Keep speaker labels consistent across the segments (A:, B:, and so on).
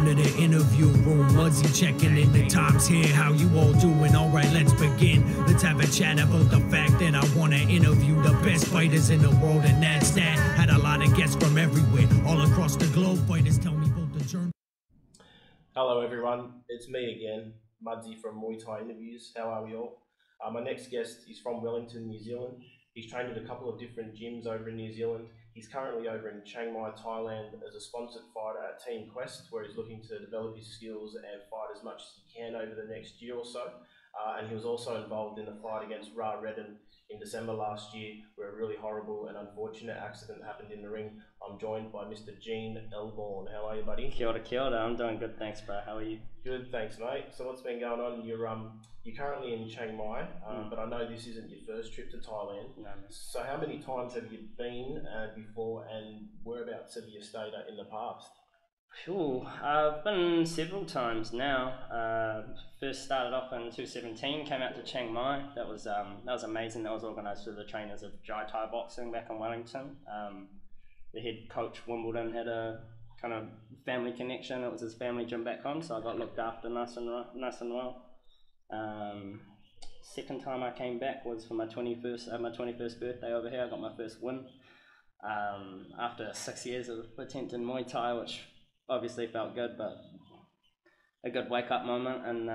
A: to the interview room. Muzzy checking in, the time's here. How you all doing? All right, let's begin. Let's have a chat about the fact that I want to interview the best fighters in the world, and that's that. Had a lot of guests from everywhere, all across the globe. Fighters tell me about the journey.
B: Hello everyone, it's me again, Mudzy from Muay Thai Interviews. How are we all? My next guest is from Wellington, New Zealand. He's trained at a couple of different gyms over in New Zealand. He's currently over in Chiang Mai, Thailand as a sponsored fighter at Team Quest, where he's looking to develop his skills and fight as much as he can over the next year or so. And he was also involved in the fight against Ra Redden in December last year, where a really horrible and unfortunate accident happened in the ring. I'm joined by Mr. Gene Elbourne. How are you, buddy?
C: Kia ora, kia ora. I'm doing good, thanks, bro. How are you?
B: Good, thanks, mate. So what's been going on? You're currently in Chiang Mai, but I know this isn't your first trip to Thailand.
C: No.
B: So how many times have you been before, and whereabouts have you stayed at in the past?
C: Cool. I've been several times now. First started off in 2017, came out to Chiang Mai. That was amazing. That was organised through the trainers of Thai boxing back in Wellington. The head coach Wimbledon had a kind of family connection. It was his family gym back home, so I got looked after nice and well. Second time I came back was for my 21st birthday over here. I got my first win after 6 years of attempting Muay Thai, which obviously felt good, but a good wake-up moment. And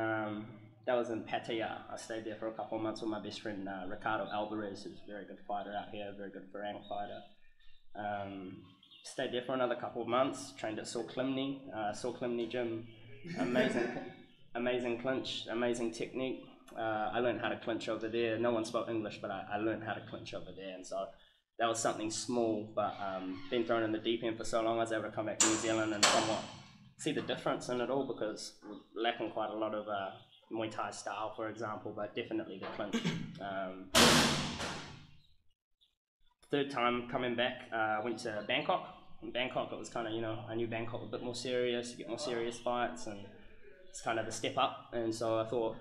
C: that was in Pattaya. I stayed there for a couple of months with my best friend Ricardo Alvarez, who's a very good fighter out here, a very good Farang fighter. Stayed there for another couple of months, trained at Saw Climney gym. Amazing clinch, amazing technique. I learned how to clinch over there. No one spoke English, but I learned how to clinch over there, and so that was something small, but been thrown in the deep end for so long, I was able to come back to New Zealand and somewhat see the difference in it all, because we're lacking quite a lot of Muay Thai style, for example, but definitely the clinch. Third time coming back, I went to Bangkok. In Bangkok, it was kind of, I knew Bangkok was a bit more serious, you get more serious fights, and it's kind of the step up. And so I thought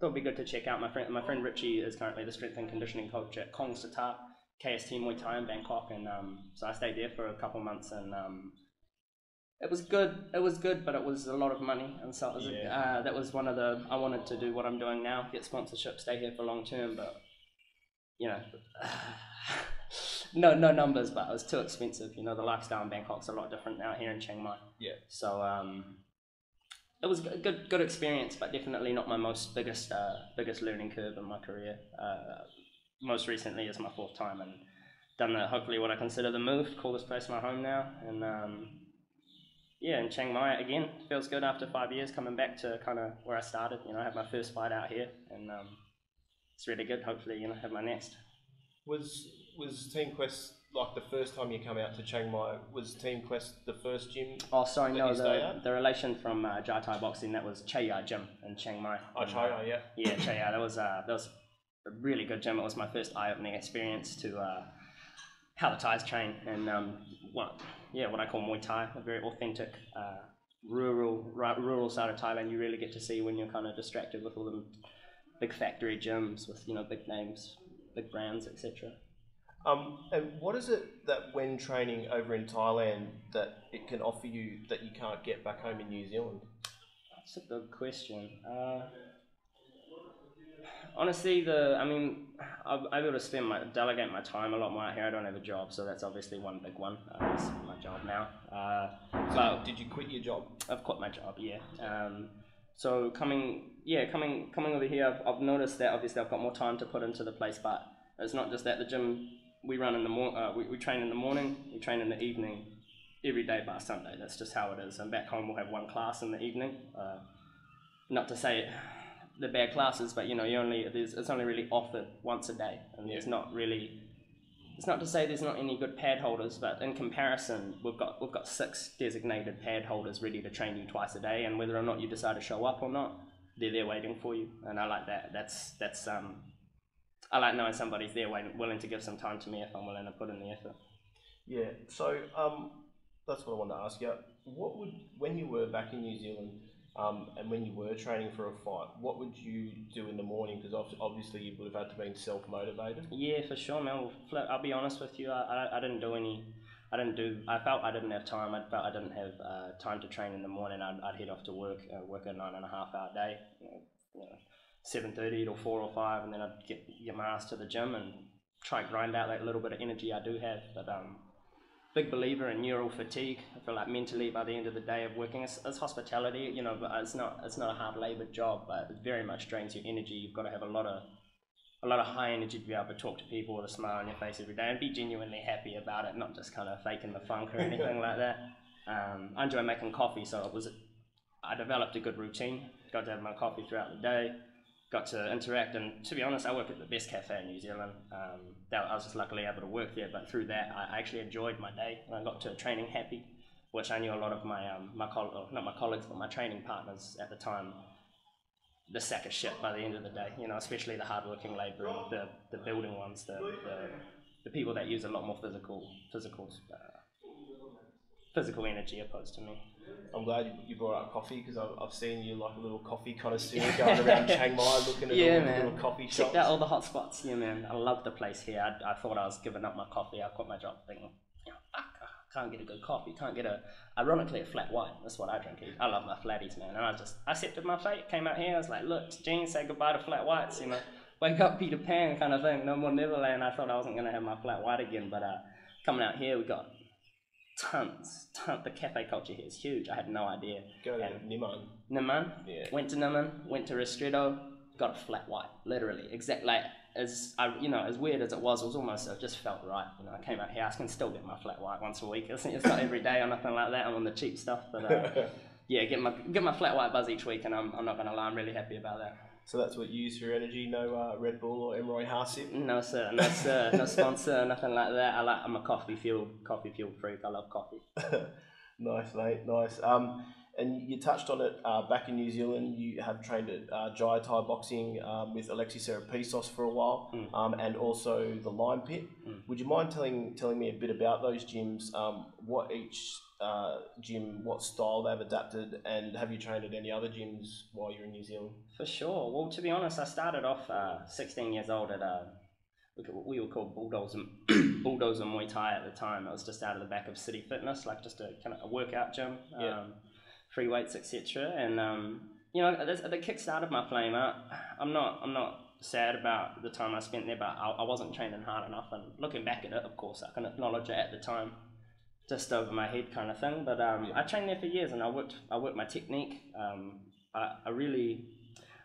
C: it'd be good to check out. My friend Richie is currently the strength and conditioning coach at Kong Sata KST Muay Thai in Bangkok, and so I stayed there for a couple months, and it was good, but it was a lot of money, and so it was that was one of the, I wanted to do what I'm doing now, get sponsorship, stay here for long term, but no numbers, but it was too expensive. The lifestyle in Bangkok's a lot different out here in Chiang Mai. Yeah. So it was a good experience, but definitely not my biggest learning curve in my career. Most recently is my fourth time, and done hopefully what I consider the move, call this place my home now, and in Chiang Mai again, feels good after 5 years coming back to kind of where I started. I had my first fight out here, and it's really good. Hopefully, have my next.
B: Was Team Quest, like the first time you come out to Chiang Mai, was Team Quest the first gym?
C: Oh, sorry, no, the relation from Thai boxing, that was Chaya Gym in Chiang Mai.
B: Oh, Chaya, yeah. Yeah,
C: Chaya, that was a really good gym. It was my first eye-opening experience to how the Thais train, and what I call Muay Thai, a very authentic, rural side of Thailand you really get to see when you're kind of distracted with all the big factory gyms with big names, big brands, etc.
B: And what is it that when training over in Thailand that it can offer you that you can't get back home in New Zealand?
C: That's a good question. Honestly, I'm able to delegate my time a lot more out here. I don't have a job, so that's obviously one big one. It's my job now.
B: Did you quit your job?
C: I've quit my job, yeah. So coming over here, I've noticed that obviously I've got more time to put into the place, but it's not just that. The gym we run in the we train in the morning, we train in the evening, every day bar Sunday. That's just how it is. And back home we'll have one class in the evening. Not to say the bad classes, but it's only really offered once a day, and it's not really. It's not to say there's not any good pad holders, but in comparison, we've got 6 designated pad holders ready to train you twice a day, and whether or not you decide to show up or not, they're there waiting for you, and I like that. That's I like knowing somebody's there willing to give some time to me if I'm willing to put in the effort. Yeah.
B: So that's what I wanted to ask you. When you were back in New Zealand, and when you were training for a fight, what would you do in the morning? Because obviously you would have had to be self-motivated.
C: Yeah, for sure, man. I'll be honest with you. I didn't do any. I felt I didn't have time. I felt I didn't have time to train in the morning. I'd head off to work a 9.5-hour day, 7:30 to 4 or 5, and then I'd get my ass to the gym and try and grind out that little bit of energy I do have. But big believer in neural fatigue. I feel like mentally by the end of the day of working, it's hospitality, but it's not a hard laboured job, but it very much drains your energy. You've got to have a lot of high energy to be able to talk to people with a smile on your face every day and be genuinely happy about it, not just kind of faking the funk or anything like that. I enjoy making coffee, so I developed a good routine. Got to have my coffee throughout the day, got to interact, and to be honest, I work at the best cafe in New Zealand. I was just luckily able to work there, but through that, I actually enjoyed my day, and I got to training happy, which I knew a lot of my not my colleagues, but my training partners at the time, the sack of shit by the end of the day, especially the hardworking labourer, the building ones, the people that use a lot more physical energy opposed to me.
B: I'm glad you brought up coffee, because I've seen you like a little coffee connoisseur going around Chiang Mai looking at all the little coffee shops.
C: Checked out all the hot spots. Yeah, man. I love the place here. I thought I was giving up my coffee. I quit my job thinking, fuck, I can't get a good coffee. Ironically, a flat white. That's what I drink here. I love my flatties, man. And I accepted my fate. Came out here. I was like, look, Gene, say goodbye to flat whites. Wake up, Peter Pan kind of thing. No more Neverland. I thought I wasn't going to have my flat white again. But coming out here, we got tons. The cafe culture here is huge. I had no idea.
B: Go to Niman.
C: Niman? Yeah. Went to Niman, went to Ristretto, got a flat white, literally. As weird as it was almost, it just felt right. I came out here, I can still get my flat white once a week. It's not every day or nothing like that. I'm on the cheap stuff, but yeah, get my flat white buzz each week, and I'm not gonna lie, I'm really happy about that.
B: So that's what you use for your energy? No Red Bull or Emroy Harsip?
C: No sir, no sponsor, nothing like that. I'm a coffee fueled freak. I love coffee.
B: Nice, mate. Nice. And you touched on it back in New Zealand. You have trained at Thai boxing with Alexi Serapisos for a while, and also the Lime Pit. Would you mind telling me a bit about those gyms? What each gym, what style they've adapted, and have you trained at any other gyms while you're in New Zealand?
C: For sure. Well, to be honest, I started off 16 years old at we were called Bulldozer Muay Thai at the time. It was just out of the back of City Fitness, like just a kind of a workout gym. Free weights, etc. And that kick-started my flame out. I'm not sad about the time I spent there, but I wasn't training hard enough. And looking back at it, of course, I can acknowledge it at the time, just over my head kind of thing. But I trained there for years, and I worked my technique. I really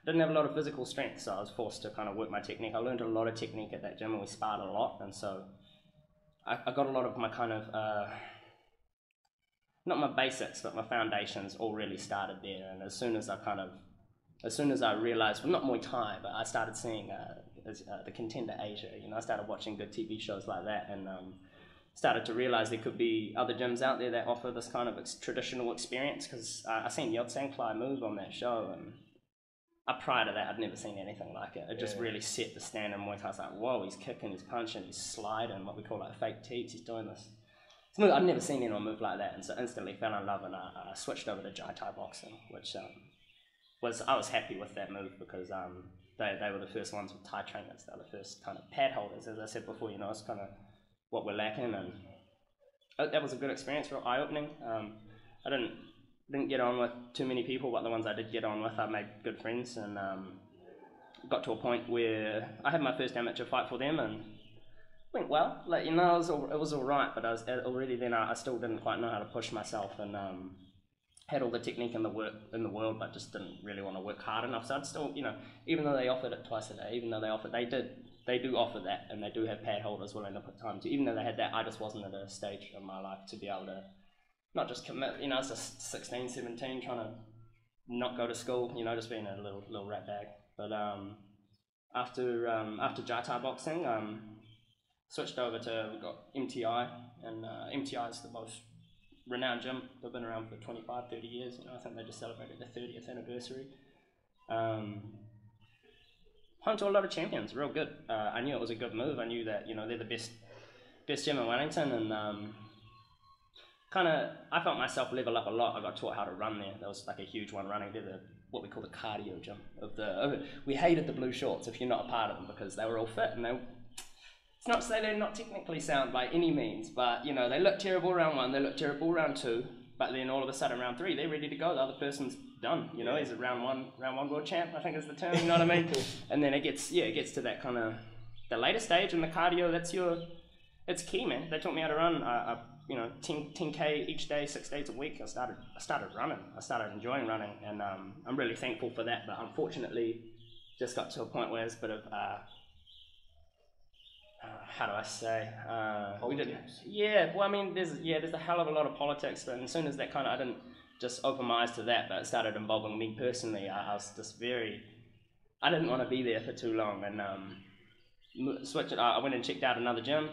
C: didn't have a lot of physical strength, so I was forced to kind of work my technique. I learned a lot of technique at that gym, and we sparred a lot, and so I got a lot of my kind of not my basics, but my foundations all really started there. And as soon as I realized, well, not Muay Thai, but I started seeing the Contender Asia, I started watching good TV shows like that, and started to realize there could be other gyms out there that offer this kind of traditional experience, because I seen Yotsang Klai move on that show, and prior to that, I'd never seen anything like it. It just really set the standard in Muay Thai. I was like, whoa, he's kicking, he's punching, he's sliding, what we call like fake teeps, he's doing this. I'd never seen anyone move like that, and so instantly fell in love, and I switched over to Thai boxing, which I was happy with that move, because they were the first ones with Thai trainers. They were the first kind of pad holders, as I said before. It's kind of what we're lacking, and that was a good experience, real eye-opening. I didn't get on with too many people, but the ones I did get on with, I made good friends, and got to a point where I had my first amateur fight for them, and went well. It was all right, but I still didn't quite know how to push myself, and had all the technique in the world, but just didn't really want to work hard enough. So I'd still, even though they offered it twice a day, they do offer that, and they do have pad holders willing to put time to. Even though they had that, I just wasn't at a stage in my life to be able to not just commit. I was just 16, 17, trying to not go to school. Just being a little rat bag. But after Thai boxing, switched over to, we've got MTI, and MTI is the most renowned gym. They've been around for 25, 30 years. I think they just celebrated their 30th anniversary. Home to a lot of champions, real good. I knew it was a good move. I knew that, they're the best gym in Wellington, and I felt myself level up a lot. I got taught how to run there. That was like a huge one running. They're what we call the cardio gym. We hated the blue shorts if you're not a part of them, because they were all fit, and it's not to say they're not technically sound by any means, but you know, they look terrible round 1, they look terrible round 2, but then all of a sudden round 3 they're ready to go. The other person's done. You know, he's a round one world champ, I think is the term. You know what I mean? And then it gets to that kind of the later stage, and the cardio. It's key, man. They taught me how to run. 10K each day, 6 days a week. I started running. I started enjoying running, and I'm really thankful for that. But unfortunately, just got to a point where it's a bit of how do I say?
B: Politics.
C: Well, I mean, there's a hell of a lot of politics, but as soon as that I didn't just open my eyes to that, but it started involving me personally. I was just I didn't want to be there for too long, and I went and checked out another gym.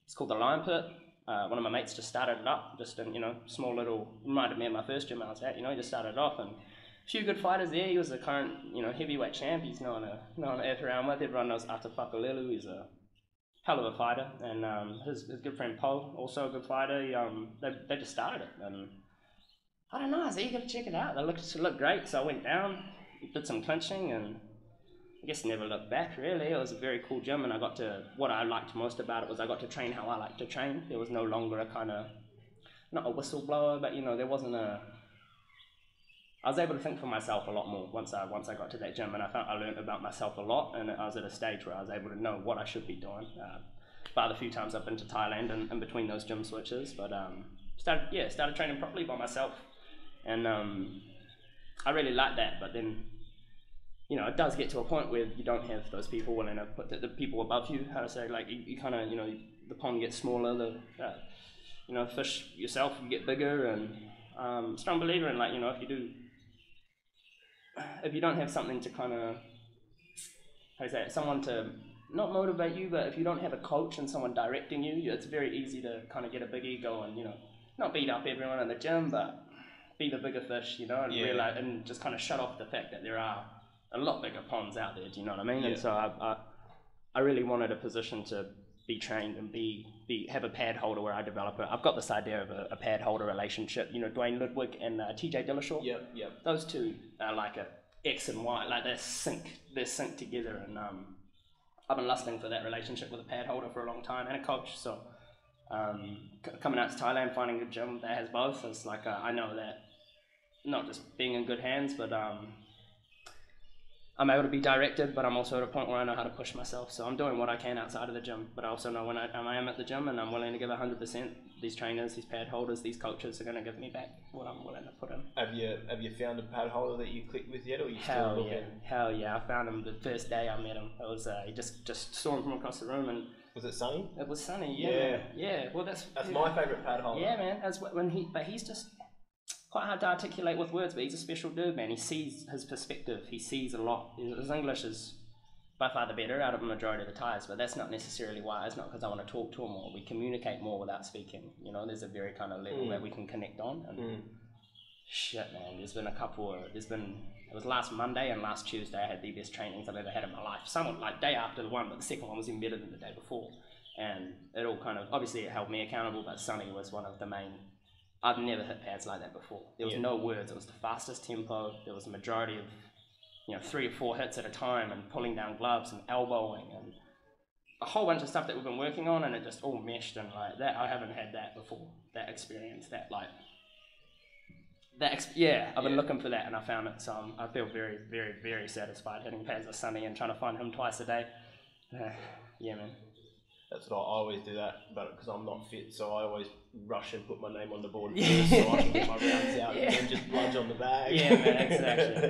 C: It's called the Lion Pit. One of my mates just started it up, just in, small little, reminded me of my first gym I was at, he just started it off, and a few good fighters there. He was the current, heavyweight champ. He's known on earth around with. Everyone knows Ata Whakalelu. He's a hell of a fighter, and his good friend Paul, also a good fighter. They just started it, and I don't know, I was eager to check it out. They looked great, so I went down, did some clinching, and I guess never looked back, really. It was a very cool gym, and what I liked most about it was I got to train how I like to train. There was no longer a kind of, not a whistleblower, but there wasn't I was able to think for myself a lot more once I got to that gym, and I felt I learned about myself a lot, and I was at a stage where I was able to know what I should be doing. Bar the few times I've been to Thailand and in between those gym switches, but started training properly by myself, and I really liked that. But then, it does get to a point where you don't have those people willing to put the people above you. How to say, like you kind of, the pond gets smaller, the fish yourself, you get bigger, and strong believer in, like, if you don't have something to kind of, how do you say it, someone to not motivate you, but if you don't have a coach and someone directing you, it's very easy to kind of get a big ego and, not beat up everyone in the gym, but be the bigger fish, and realize, and just kind of shut off the fact that there are a lot bigger ponds out there. Do you know what I mean? Yeah. And so I really wanted a position to be trained and have a pad holder where I develop it. I've got this idea of a pad holder relationship. Dwayne Ludwig and TJ Dillashaw.
B: Yep.
C: Those two are like a X and Y, like they're synced together, and I've been lusting for that relationship with a pad holder for a long time, and a coach. So coming out to Thailand, finding a gym that has both, it's like I know that not just being in good hands, but I'm able to be directed, but I'm also at a point where I know how to push myself. So I'm doing what I can outside of the gym, but I also know when I am at the gym and I'm willing to give 100%, these trainers, these pad holders, these coaches are going to give me back what I'm willing to put in.
B: Have you found a pad holder that you clicked with yet, or you
C: Hell
B: still looking?
C: Hell yeah, I found him the first day I met him. It was he just saw him from across the room, and
B: was it Sunny?
C: It was Sunny, yeah. Yeah, well that's
B: my favourite pad holder.
C: Yeah, man, that's he's just quite hard to articulate with words, but he's a special dude, man. He sees his perspective. He sees a lot. His English is by far the better out of the majority of the Thais, but that's not necessarily why. It's not because I want to talk to him more. We communicate more without speaking. There's a very kind of level that we can connect on. And shit, man, it was last Monday and last Tuesday I had the best trainings I've ever had in my life. Somewhat like day after the one, but the second one was even better than the day before. And it all kind of, obviously it held me accountable, but Sonny was one of the main. I've never hit pads like that before. There was no words. It was the fastest tempo. There was a majority of, 3 or 4 hits at a time, and pulling down gloves and elbowing and a whole bunch of stuff that we've been working on, and it just all meshed, and like that. I haven't had that before. That experience. I've been looking for that, and I found it. So I feel very, very, very satisfied hitting pads with Sonny and trying to find him twice a day. Yeah, man.
B: That's what I always do that, but because I'm not fit, so I always rush and put my name on the board first, so I can get my rounds out and then just plunge on the bag.
C: Yeah, man,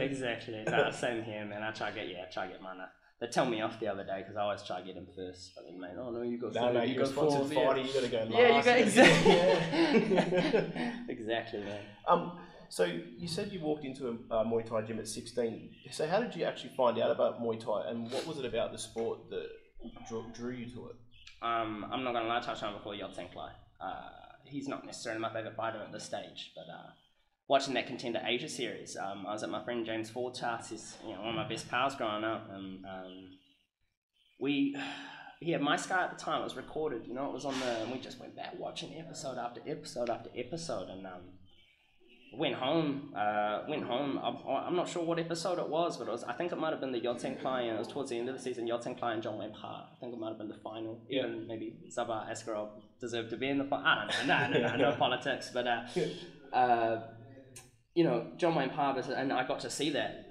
C: exactly. No, same here, man. I try to get mine. They tell me off the other day because I always try to get them first. But then, mate, oh no, you go third.
B: No, you're a sponsored fighter. You got to go last.
C: Yeah, you got exactly. Exactly, man.
B: So you said you walked into a Muay Thai gym at 16. So how did you actually find out about Muay Thai, and what was it about the sport that drew you to it?
C: I'm not going to lie, I touched on before Yod-Sang Klai. He's not necessarily my favourite fighter at this stage, but watching that Contender Asia series, I was at my friend James Ford's house. He's one of my best pals growing up, and My Sky at the time was recorded, it was on and we just went back watching episode after episode after episode, and Went home. I'm not sure what episode it was, but I think it might have been the Yachting Klein. It was towards the end of the season. Yachting Klein, John Wayne Park. I think it might have been the final.
B: Yeah.
C: Even maybe Sabah Askarov deserved to be in the final. I don't know. No politics, but you know, John Wayne Park, and I got to see that.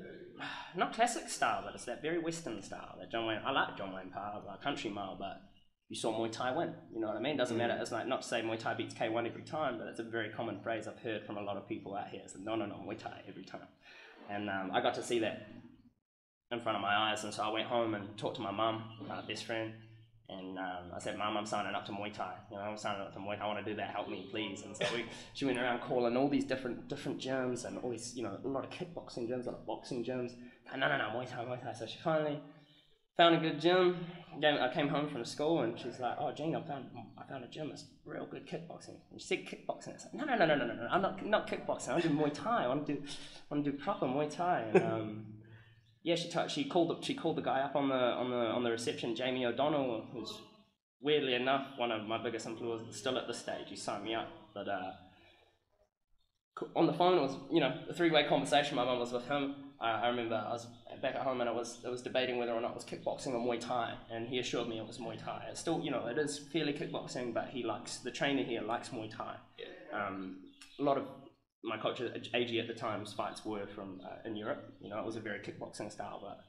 C: Not classic style, but it's that very Western style. That John Wayne. I like John Wayne Park, country mile, but you saw Muay Thai win. You know what I mean? Doesn't matter. It's like not to say Muay Thai beats K1 every time, but it's a very common phrase I've heard from a lot of people out here. It's like, no, Muay Thai every time. And I got to see that in front of my eyes, and so I went home and talked to my mum, my best friend, and I said, Mum, I'm signing up to Muay Thai. You know, I'm signing up to Muay Thai. I want to do that. Help me, please. And so she went around calling all these different gyms and all these, you know, a lot of kickboxing gyms, a lot of boxing gyms. And no, Muay Thai. So she finally found a good gym. I came home from school and she's like, "Oh, Gene, I found a gym. It's real good kickboxing." And she said kickboxing. I said, "No. I'm not kickboxing. I do Muay Thai. I want to do proper Muay Thai." And yeah, she called the guy up on the reception, Jamie O'Donnell, who's weirdly enough one of my biggest influences still at this stage. He signed me up, but on the phone it was, you know, a three-way conversation. My mum was with him. I remember I was back at home and I was debating whether or not it was kickboxing or Muay Thai, and he assured me it was Muay Thai. It's still, you know, it is fairly kickboxing, but the trainer here likes Muay Thai. Yeah. A lot of my coach AG at the time's fights were from in Europe. You know, it was a very kickboxing style, but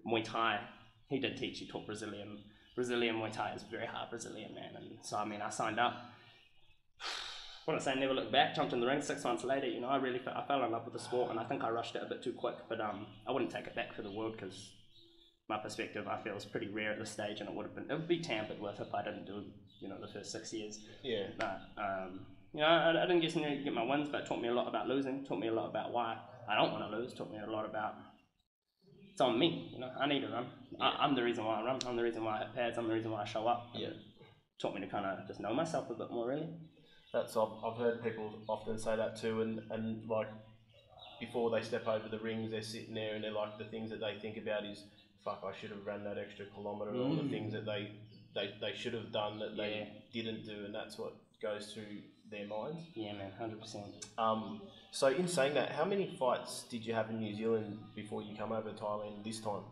C: Muay Thai, he did teach. He taught Brazilian Muay Thai is very hard Brazilian, man. And so I mean, I signed up. I want to say never looked back, jumped in the ring. 6 months later, you know, I fell in love with the sport, and I think I rushed it a bit too quick, but I wouldn't take it back for the world, because my perspective, I feel, is pretty rare at this stage, and it would be tampered with if I didn't do, you know, the first 6 years. Yeah. But you know, I didn't get my wins, but it taught me a lot about losing, taught me a lot about why I don't want to lose, taught me a lot about it's on me, you know, I need to run. Yeah. I'm the reason why I run, I'm the reason why I hit pads, I'm the reason why I show up. Yeah. Taught me to kind of just know myself a bit more, really.
B: I've heard people often say that too, and like before they step over the rings, they're sitting there and they're like, the things that they think about is, fuck, I should have ran that extra kilometre, or the things that they should have done that they didn't do, and that's what goes through their minds.
C: Yeah, man, 100%.
B: So in saying that, how many fights did you have in New Zealand before you come over to Thailand this time?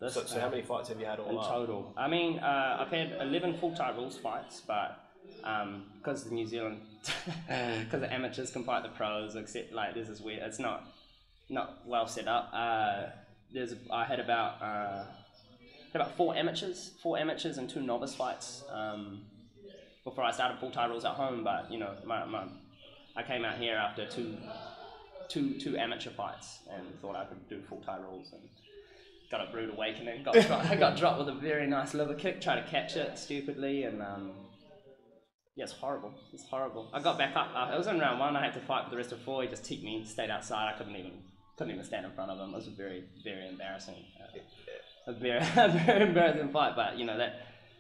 C: So
B: how many fights have you had all
C: in total? I mean, I've had 11 full-time rules fights, but because the New Zealand, because the amateurs can fight the pros, except like this is weird. It's not well set up. I had about 4 amateurs and 2 novice fights before I started full-time rules at home. But you know, I came out here after two amateur fights and thought I could do full-time rules, and got a rude awakening. I got dropped with a very nice liver kick, tried to catch it stupidly, and yeah, it's horrible. I got back up. It was in round 1. I had to fight for the rest of 4. He just teed me, stayed outside. I couldn't even stand in front of him. It was a very, very embarrassing, a very embarrassing fight. But you know,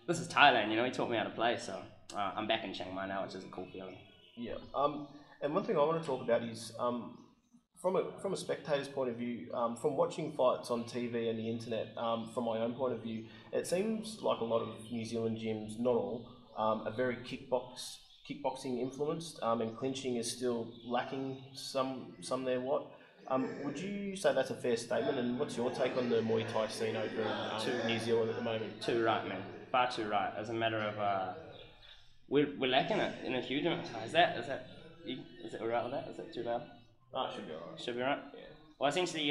C: this is Thailand. You know, he taught me how to play. So I'm back in Chiang Mai now, which is a cool feeling.
B: Yeah. And one thing I want to talk about is from a spectator's point of view, from watching fights on TV and the internet. From my own point of view, it seems like a lot of New Zealand gyms, not all, are very kickboxing influenced, and clinching is still lacking some there. Would you say that's a fair statement, and what's your take on the Muay Thai scene over in New Zealand at the moment?
C: Too right, man. Far too right. As a matter of we're lacking it in a huge amount. Is it all right with that? Is it too loud?
B: Oh, it should be alright.
C: Should be alright? Yeah. Well, essentially,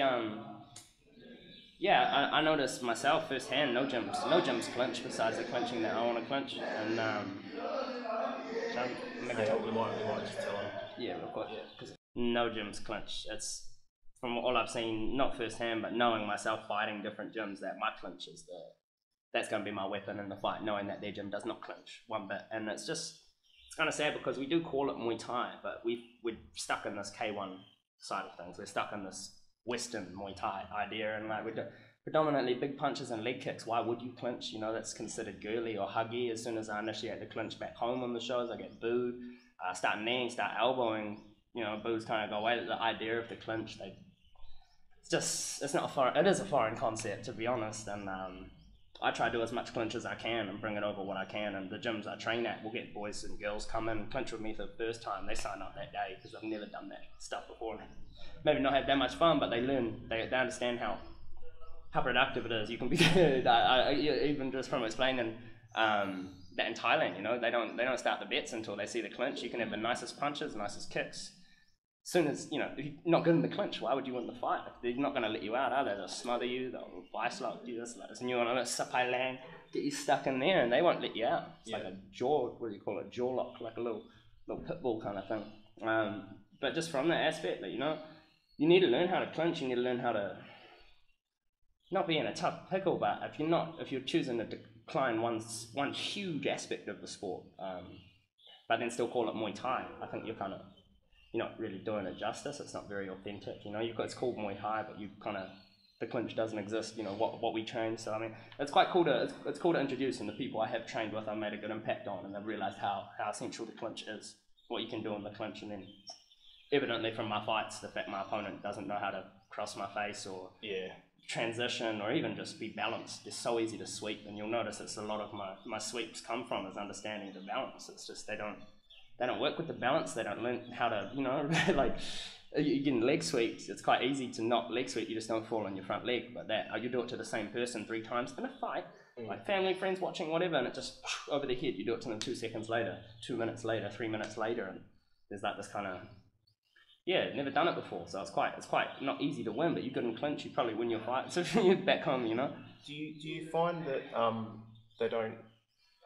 C: yeah, I noticed myself firsthand, no gyms clinch besides the clinching that I want to clinch, and
B: we might just tell them.
C: Yeah, real quick. Because no gyms clinch. It's from all I've seen, not firsthand, but knowing myself fighting different gyms, that my clinch is that's going to be my weapon in the fight, knowing that their gym does not clinch one bit, and it's kind of sad because we do call it Muay Thai, but we're stuck in this K1 side of things. We're stuck in this Western Muay Thai idea, and like we do predominantly big punches and leg kicks. Why would you clinch? You know, that's considered girly or huggy. As soon as I initiate the clinch back home on the shows, I get booed. Start kneeing, start elbowing. You know, boos kind of go away. The idea of the clinch, it is a foreign concept, to be honest. And I try to do as much clinch as I can and bring it over what I can, and the gyms I train at will get boys and girls come in and clinch with me for the first time. They sign up that day because they've never done that stuff before. Maybe not have that much fun, but they learn, they understand how productive it is. You can be even just from explaining that in Thailand, you know, they don't start the bets until they see the clinch. You can have the nicest punches, nicest kicks. As soon as, you know, if you're not good in the clinch, why would you win the fight? They're not going to let you out, are they? They'll smother you, they'll vice lock you, this and you want to sapai land, get you stuck in there, and they won't let you out. It's like a jaw, what do you call it, jaw lock, like a little pit bull kind of thing. But just from that aspect, that, you know, you need to learn how to clinch, you need to learn how to not be in a tough pickle, but if you're choosing to decline one huge aspect of the sport, but then still call it Muay Thai, I think you're not really doing it justice. It's not very authentic, you know. It's called Muay Thai, but the clinch doesn't exist, you know, what we train. So I mean, it's quite cool it's cool to introduce, and the people I have trained with, I've made a good impact on, and they've realised how essential the clinch is, what you can do in the clinch. And then evidently from my fights, the fact my opponent doesn't know how to cross my face or transition or even just be balanced. It's so easy to sweep, and you'll notice it's a lot of my sweeps come from is understanding the balance. It's just they don't work with the balance. They don't learn how to, you know, like you're getting leg sweeps. It's quite easy to not leg sweep. You just don't fall on your front leg. But you do it to the same person 3 times in a fight, like family, friends watching, whatever, and it just over the head. You do it to them 2 seconds later, 2 minutes later, 3 minutes later, and there's like this kind of never done it before. So it's quite not easy to win. But you couldn't clinch, you probably win your fight. So you're back home, you know.
B: Do you find that they don't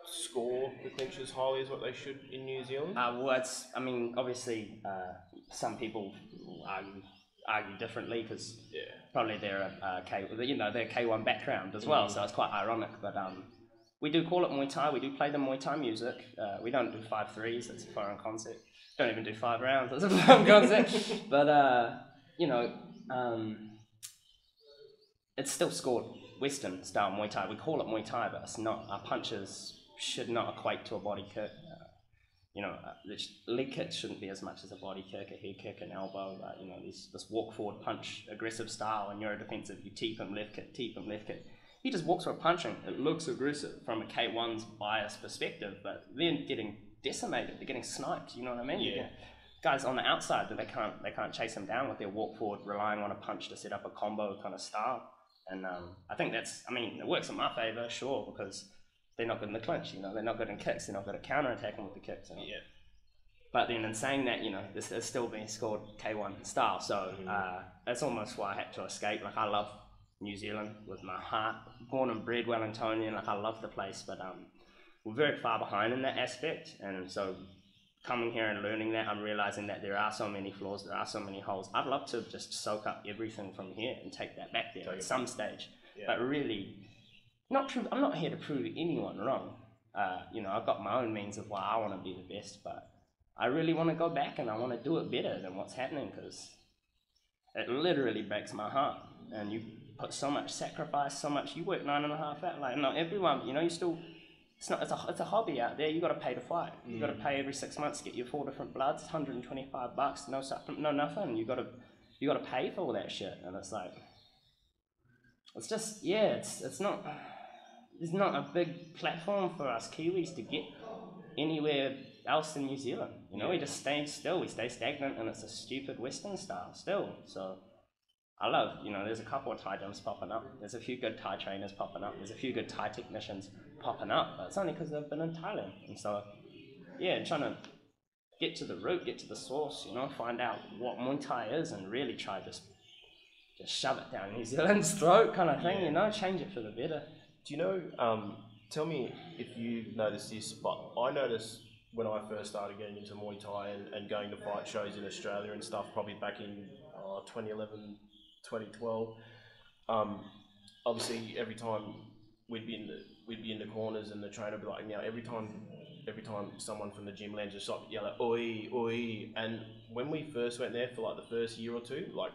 B: score the clinch as highly as what they should in New Zealand?
C: Obviously, some people argue differently because probably they're they're K1 background as well, so it's quite ironic. But we do call it Muay Thai. We do play the Muay Thai music. We don't do 5-3s. It's a foreign concept. Don't even do 5 rounds. That's a foreign concept. But it's still scored Western style Muay Thai. We call it Muay Thai, but it's not. Our punches should not equate to a body kick. Leg kicks shouldn't be as much as a body kick, a head kick, an elbow. This walk forward punch, aggressive style, and you're a defensive. You teep him, left kick, teep him, left kick. He just walks for a punching. It looks aggressive from a K1's bias perspective, but they're getting decimated. They're getting sniped. You know what I mean?
B: Yeah.
C: Guys on the outside, they can't chase them down with their walk forward, relying on a punch to set up a combo kind of style. And I think it works in my favour, sure, because they're not good in the clinch, you know, they're not good in kicks, they're not good at counter-attacking with the kicks. But then in saying that, you know, this is still being scored K1 style, so that's almost why I had to escape. Like, I love New Zealand with my heart, born and bred Wellingtonian, like I love the place, but we're very far behind in that aspect, and so coming here and learning that, I'm realising that there are so many flaws, there are so many holes. I'd love to just soak up everything from here and take that back there at some stage, but really, I'm not here to prove anyone wrong. I've got my own means of why I want to be the best, but I really want to go back and I want to do it better than what's happening, because it literally breaks my heart. And you put so much sacrifice, so much. You work 9.5 hours. Like, not everyone. You know, you still. It's a hobby out there. You got to pay to fight. You got to pay every 6 months to get your 4 different bloods. $125. No supplement. No nothing. You got to pay for all that shit. And it's like. It's just It's not. There's not a big platform for us Kiwis to get anywhere else in New Zealand. You know, we just stay still, we stay stagnant, and it's a stupid Western style still. So I love, there's a couple of Thai gyms popping up. There's a few good Thai trainers popping up. There's a few good Thai technicians popping up, but it's only because they've been in Thailand. And so, trying to get to the root, get to the source, find out what Muay Thai is and really try just shove it down New Zealand's throat kind of thing, change it for the better.
B: Do you know, tell me if you noticed this, but I noticed when I first started getting into Muay Thai and going to fight shows in Australia and stuff, probably back in 2011, 2012, obviously every time we'd be in the corners and the trainer would be like, every time someone from the gym lands a shot, yell like, oi, oi. And when we first went there for like the first year or two, like,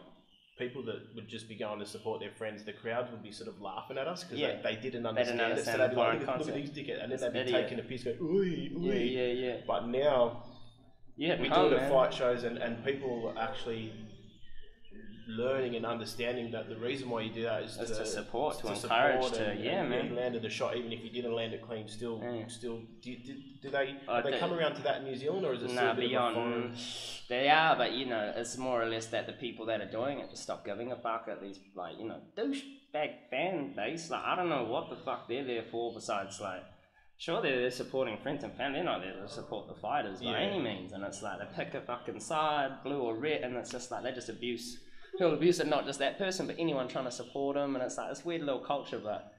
B: people that would just be going to support their friends, the crowds would be sort of laughing at us because they didn't understand it. So they'd be like, look at these dickheads, and then they'd be taking a piss, going, oi, oi. But now, we do it at fight shows, and people actually learning and understanding that the reason why you do that is
C: to support, to encourage, man.
B: He landed a shot, even if he didn't land it clean. Still, do they come around to that in New Zealand, or is it still a bit beyond? Of a foreign...
C: They are, but you know, it's more or less that the people that are doing it just stop giving a fuck at these, like, you know, douchebag fan base. Like, I don't know what the fuck they're there for besides, like, sure, they're supporting friends and family. They're not there to support the fighters by any means. And it's like they pick a fucking side, blue or red, and it's just like they just abuse and not just that person, but anyone trying to support them. And it's like this weird little culture. But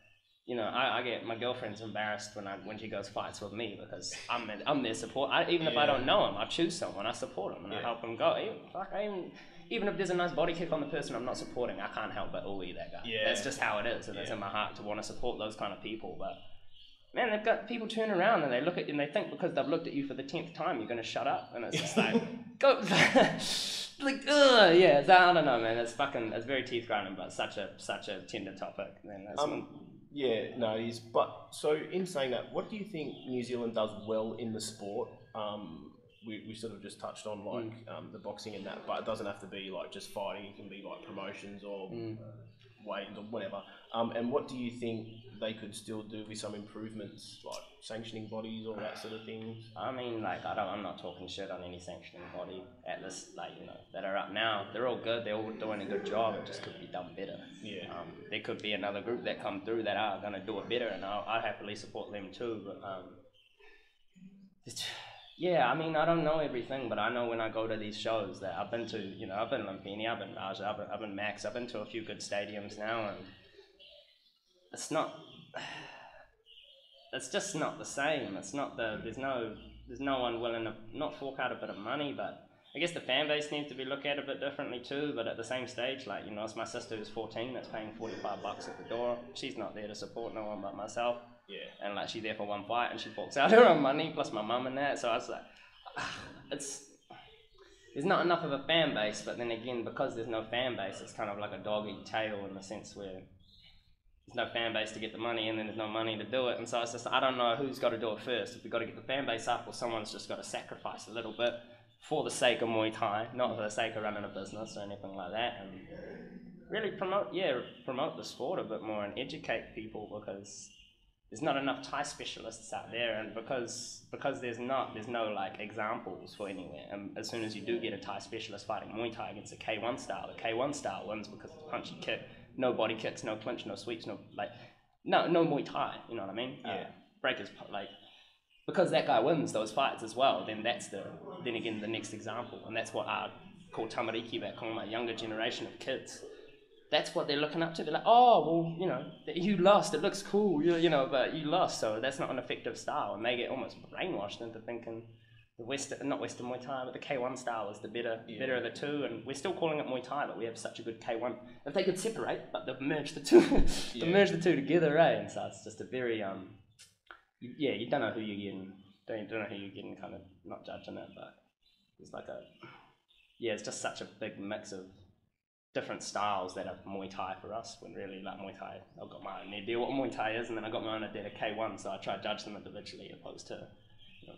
C: you know, I get my girlfriend's embarrassed when she goes fights with me because I'm their support. Even if I don't know them, I choose someone, I support them, and I help them go. Even if there's a nice body kick on the person I'm not supporting, I can't help but ooh that guy. Yeah. That's just how it is, and it's in my heart to want to support those kind of people. But man, they've got people turn around and they look at you and they think because they've looked at you for the 10th time you're going to shut up, and it's just like go like yeah. So, I don't know, man. It's very teeth grinding, but such a tender topic. Man,
B: yeah, no, it is. But so in saying that, what do you think New Zealand does well in the sport? We sort of just touched on like the boxing and that, but it doesn't have to be like just fighting. It can be like promotions or weight or whatever. And what do you think they could still do with some improvements, like sanctioning bodies or that sort of thing?
C: I mean, like I'm not talking shit on any sanctioning body at this, like, you know, that are up now. They're all good. They're all doing a good job. It just could be done better.
B: Yeah.
C: There could be another group that come through that are gonna do it better, and I'd happily support them too. But yeah, I mean, I don't know everything, but I know when I go to these shows that I've been to, you know, I've been Lumpini, I've been Raja, I've been Max, I've been to a few good stadiums now, and it's just not the same. It's not there's no one willing to not fork out a bit of money, but I guess the fan base needs to be looked at a bit differently too. But at the same stage, like, you know, it's my sister who's 14 that's paying $45 at the door. She's not there to support no one but myself. Yeah. And like she's there for one fight and she forks out her own money plus my mum and that. So I was like, there's not enough of a fan base. But then again, because there's no fan base, it's kind of like a dog eat tail in the sense where there's no fan base to get the money and then there's no money to do it. And so it's just, I don't know who's got to do it first. If we've got to get the fan base up, or someone's just got to sacrifice a little bit for the sake of Muay Thai, not for the sake of running a business or anything like that. And really promote the sport a bit more and educate people, because there's not enough Thai specialists out there, and because there's no like examples for anywhere. And as soon as you do get a Thai specialist fighting Muay Thai against a K1 style, the K1 style wins because it's punchy kick, no body kicks, no clinch, no sweeps, no Muay Thai. You know what I mean?
B: Yeah.
C: Breakers, like, because that guy wins those fights as well. Then then again the next example, and that's what I call tamariki back home, my younger generation of kids. That's what they're looking up to. They're like, oh, well, you know, you lost. It looks cool, you know, but you lost, so that's not an effective style. And they get almost brainwashed into thinking not Western Muay Thai, but the K1 style is the better of the two. And we're still calling it Muay Thai, but we have such a good K1. If they could separate, but they've merged the two, merged the two together, eh? And so it's just a very you don't know who you're getting. Don't know who you're getting. Kind of not judging it, but it's like it's just such a big mix of different styles that are Muay Thai for us, when really, like, Muay Thai, I've got my own idea what Muay Thai is, and then I got my own idea of K1, so I try to judge them individually, opposed to, you know,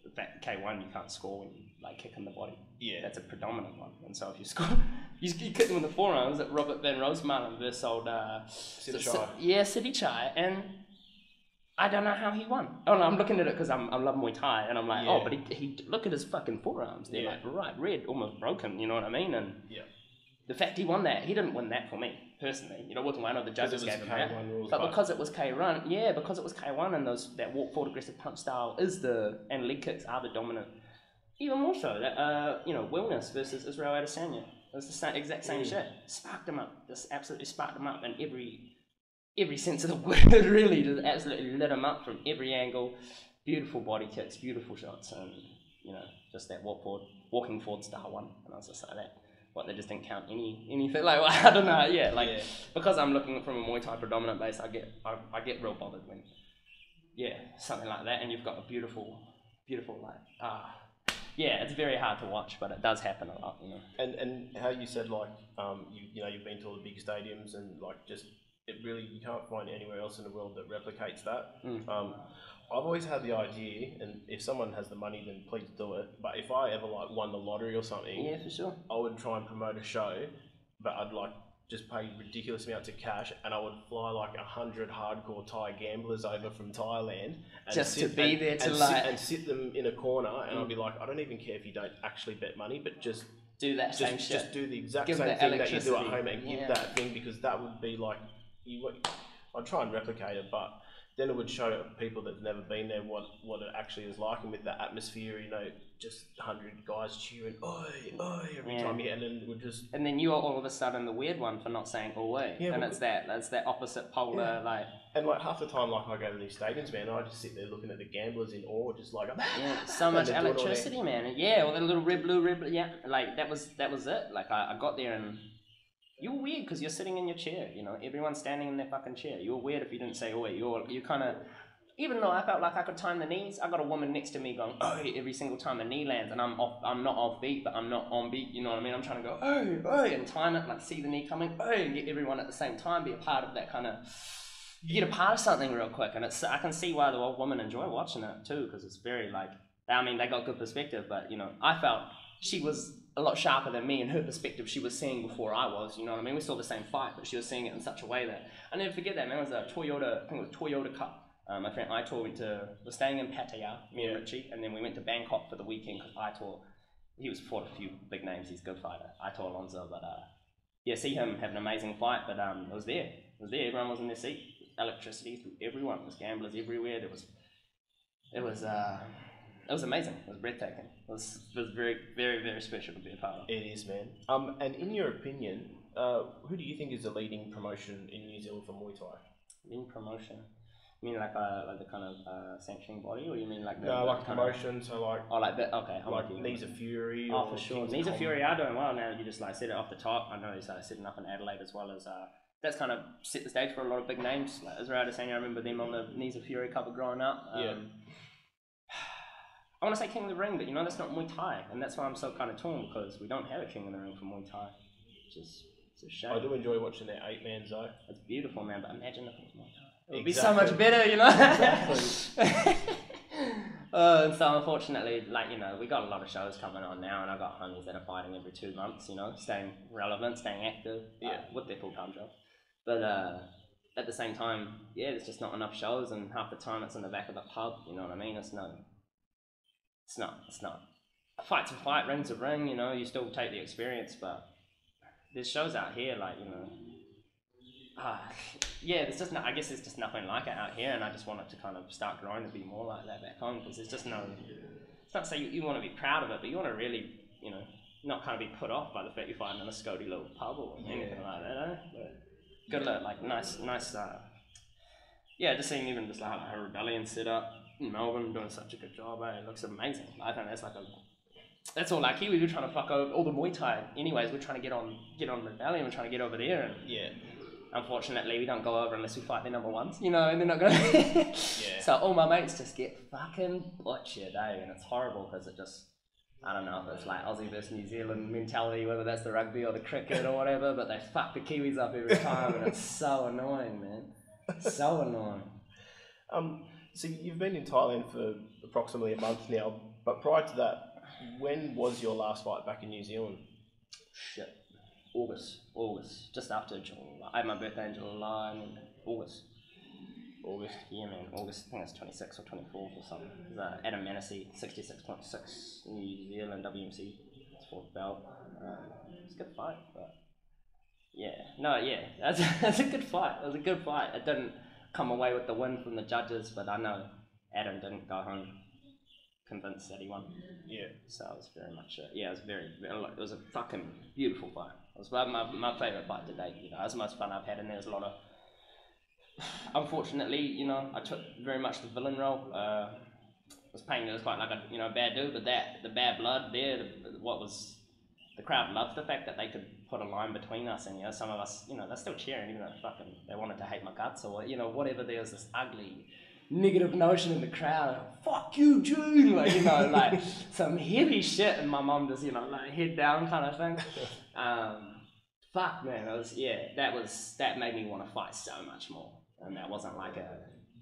C: the fact K1 you can't score when you like kick in the body. Yeah. That's a predominant one, and so if you score, you kick them in the forearms at Robert Van Roosmalen versus old City Chai, and I don't know how he won. Oh no, I'm looking at it because I love Muay Thai, and I'm like, but he look at his fucking forearms, they're like right red, almost broken, you know what I mean? And the fact he won that, he didn't win that for me, personally. You know, it wasn't one of the judges gave him that. But because it was K1, because it was K1 and that walk forward aggressive punch style and leg kicks are the dominant. Even more so, that, you know, Wellness versus Israel Adesanya. It was the exact same shit. Sparked him up. Just absolutely sparked him up in every sense of the word, really. Just absolutely lit him up from every angle. Beautiful body kicks, beautiful shots, and, you know, just that walking forward style one. And I was just like that. What, they just didn't count anything, like, well, I don't know, because I'm looking from a Muay Thai predominant base, I get real bothered when, something like that, and you've got a beautiful, like, it's very hard to watch, but it does happen a lot, you know.
B: And how you said, like, you've been to all the big stadiums, and, like, just, you can't find anywhere else in the world that replicates that. I've always had the idea, and if someone has the money, then please do it. But if I ever like won the lottery or something,
C: for sure,
B: I would try and promote a show but I'd like just pay ridiculous amounts of cash, and I would fly like 100 hardcore Thai gamblers over from Thailand and
C: Just to be there to
B: sit them in a corner, and I'd be like, I don't even care if you don't actually bet money, but just
C: do that same shit.
B: Just do the exact
C: Give
B: same thing that you do at home, and
C: Yeah.
B: give that thing, because that would be like I'd try and replicate it, but then it would show people that've never been there what it actually is like, and with the atmosphere, you know, just 100 guys cheering, oi, oi, every time you, and then it would just...
C: And then you are all of a sudden the weird one for not saying oi, and it's that opposite polar, like...
B: And like half the time, like I go to these stadiums, man, I just sit there looking at the gamblers in awe, just like...
C: so much electricity, man. Yeah, all the little red, blue, yeah, like that was it. Like I got there and... You were weird because you're sitting in your chair, you know, everyone's standing in their fucking chair. You were weird if you didn't say oi. You kind of, even though I felt like I could time the knees, I got a woman next to me going oi every single time a knee lands, and I'm not off beat, but I'm not on beat, you know what I mean? I'm trying to go oi, oi, and time it, like see the knee coming, oi, and get everyone at the same time, be a part of that kind of, you get a part of something real quick, and I can see why the old women enjoy watching it too, because it's very like, I mean, they got good perspective, but you know, I felt she was a lot sharper than me in her perspective. She was seeing before I was, you know what I mean? We saw the same fight, but she was seeing it in such a way that, I never forget that, man. It was a Toyota, I think it was Toyota Cup. My friend Aitor was staying in Pattaya, me and Richie, and then we went to Bangkok for the weekend because Aitor, he was fought a few big names, he's a good fighter, Aitor Alonso, but see him have an amazing fight, but it was there, everyone was in their seat, electricity through everyone, there was gamblers everywhere, it was amazing. It was breathtaking. It was very, very, very special to be a part of.
B: It is, man. And in your opinion, who do you think is the leading promotion in New Zealand for Muay Thai?
C: Leading promotion? You mean like the kind of sanctioning body, or you mean like the...
B: No, like promotion, so like...
C: Oh, like the... Okay, I'm
B: like Knees of Fury.
C: Oh, for sure. Knees of Fury are doing well now. You just like said it off the top. I know he's sitting up in Adelaide as well as... that's kind of set the stage for a lot of big names. Like Israel Adesanya, I remember them on the Knees of Fury cover growing up. I want to say King of the Ring, but you know, that's not Muay Thai, and that's why I'm so kind of torn, because we don't have a King of the Ring for Muay Thai. It's a shame.
B: I do enjoy watching their 8-man though.
C: It's beautiful, man, but imagine if it was Muay Thai. It would be so much better, you know? Exactly. And so unfortunately, like, you know, we got a lot of shows coming on now, and I've got homies that are fighting every 2 months, you know, staying relevant, staying active, with their full-time jobs. But at the same time, yeah, there's just not enough shows, and half the time it's in the back of the pub, you know what I mean? It's not. A fight's a fight, ring's a ring, you know, you still take the experience, but there's shows out here, like, you know, I guess there's just nothing like it out here, and I just want it to kind of start growing to be more like that back home, because there's just it's not to say you want to be proud of it, but you want to really, you know, not kind of be put off by the fact you're fighting in a scody little pub or anything like that, eh? But good look, like, nice, just seeing even just like a rebellion set up in Melbourne, doing such a good job, eh? It looks amazing. I think that's all like Kiwis, we're trying to fuck over all the Muay Thai. Anyways, we're trying to get on Rebellion, we're trying to get over there, and unfortunately we don't go over unless we fight their number ones, you know, and they're not gonna So all my mates just get fucking butchered, eh? And it's horrible, because it just, I don't know if it's like Aussie versus New Zealand mentality, whether that's the rugby or the cricket or whatever, but they fuck the Kiwis up every time, and it's so annoying, man. So annoying.
B: So you've been in Thailand for approximately a month now, but prior to that, when was your last fight back in New Zealand?
C: Shit. August. Just after July. I had my birthday in July, and August. Yeah, man. August, I think it's 26th or 24th or something. It was Adam Manessy, 66.6 New Zealand WMC. It's for the belt. It's a good fight, but... That's a good fight. It was a good fight. It didn't come away with the win from the judges, but I know Adam didn't go home convinced that he won. Yeah. So it was very much it was a fucking beautiful fight. It was my favourite fight to date, you know. It was the most fun I've had, and there was a lot of... Unfortunately, you know, I took very much the villain role. It was painted as quite like a, you know, bad dude, but the bad blood there, the crowd loved the fact that they could put a line between us, and, you know, some of us, you know, they're still cheering, even though they wanted to hate my guts, or, you know, whatever. There was this ugly negative notion in the crowd, fuck you, June, like, you know, like some heavy shit, and my mum just, you know, like head down kind of thing. Fuck, man, that made me want to fight so much more, and that wasn't like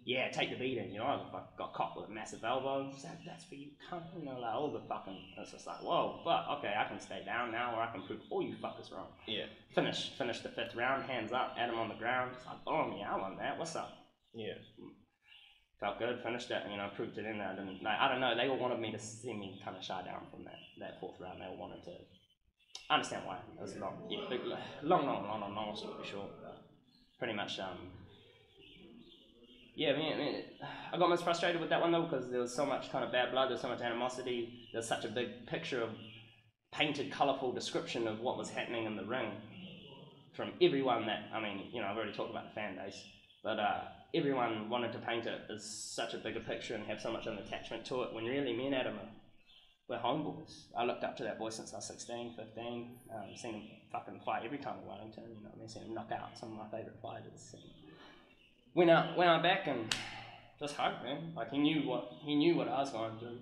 C: yeah, take the beating, you know, I got caught with a massive elbow. That's for you, cunt, you know, like all the fucking, it's just like, whoa, fuck, okay, I can stay down now, or I can prove all you fuckers wrong.
B: Yeah.
C: Finish the 5th round, hands up, had him on the ground. It's like, oh, yeah, I won that, what's up?
B: Yeah.
C: Felt good, finished it, and, you know, proved it in there. I don't know, they all wanted me to see me kind of shy down from that 4th round. They all wanted to, I understand why. It was long, story short. Pretty much, yeah, I mean, I got most frustrated with that one though because there was so much kind of bad blood, there's so much animosity, there's such a big picture of painted, colourful description of what was happening in the ring from everyone that, I mean, you know, I've already talked about the fan base, but everyone wanted to paint it as such a bigger picture and have so much of an attachment to it when really me and Adam we're homeboys. I looked up to that boy since I was 16, 15, seen him fucking fight every time in Wellington, you know what I mean, seen him knock out some of my favourite fighters. Went out back and just hugged, man. Like he knew what I was going through,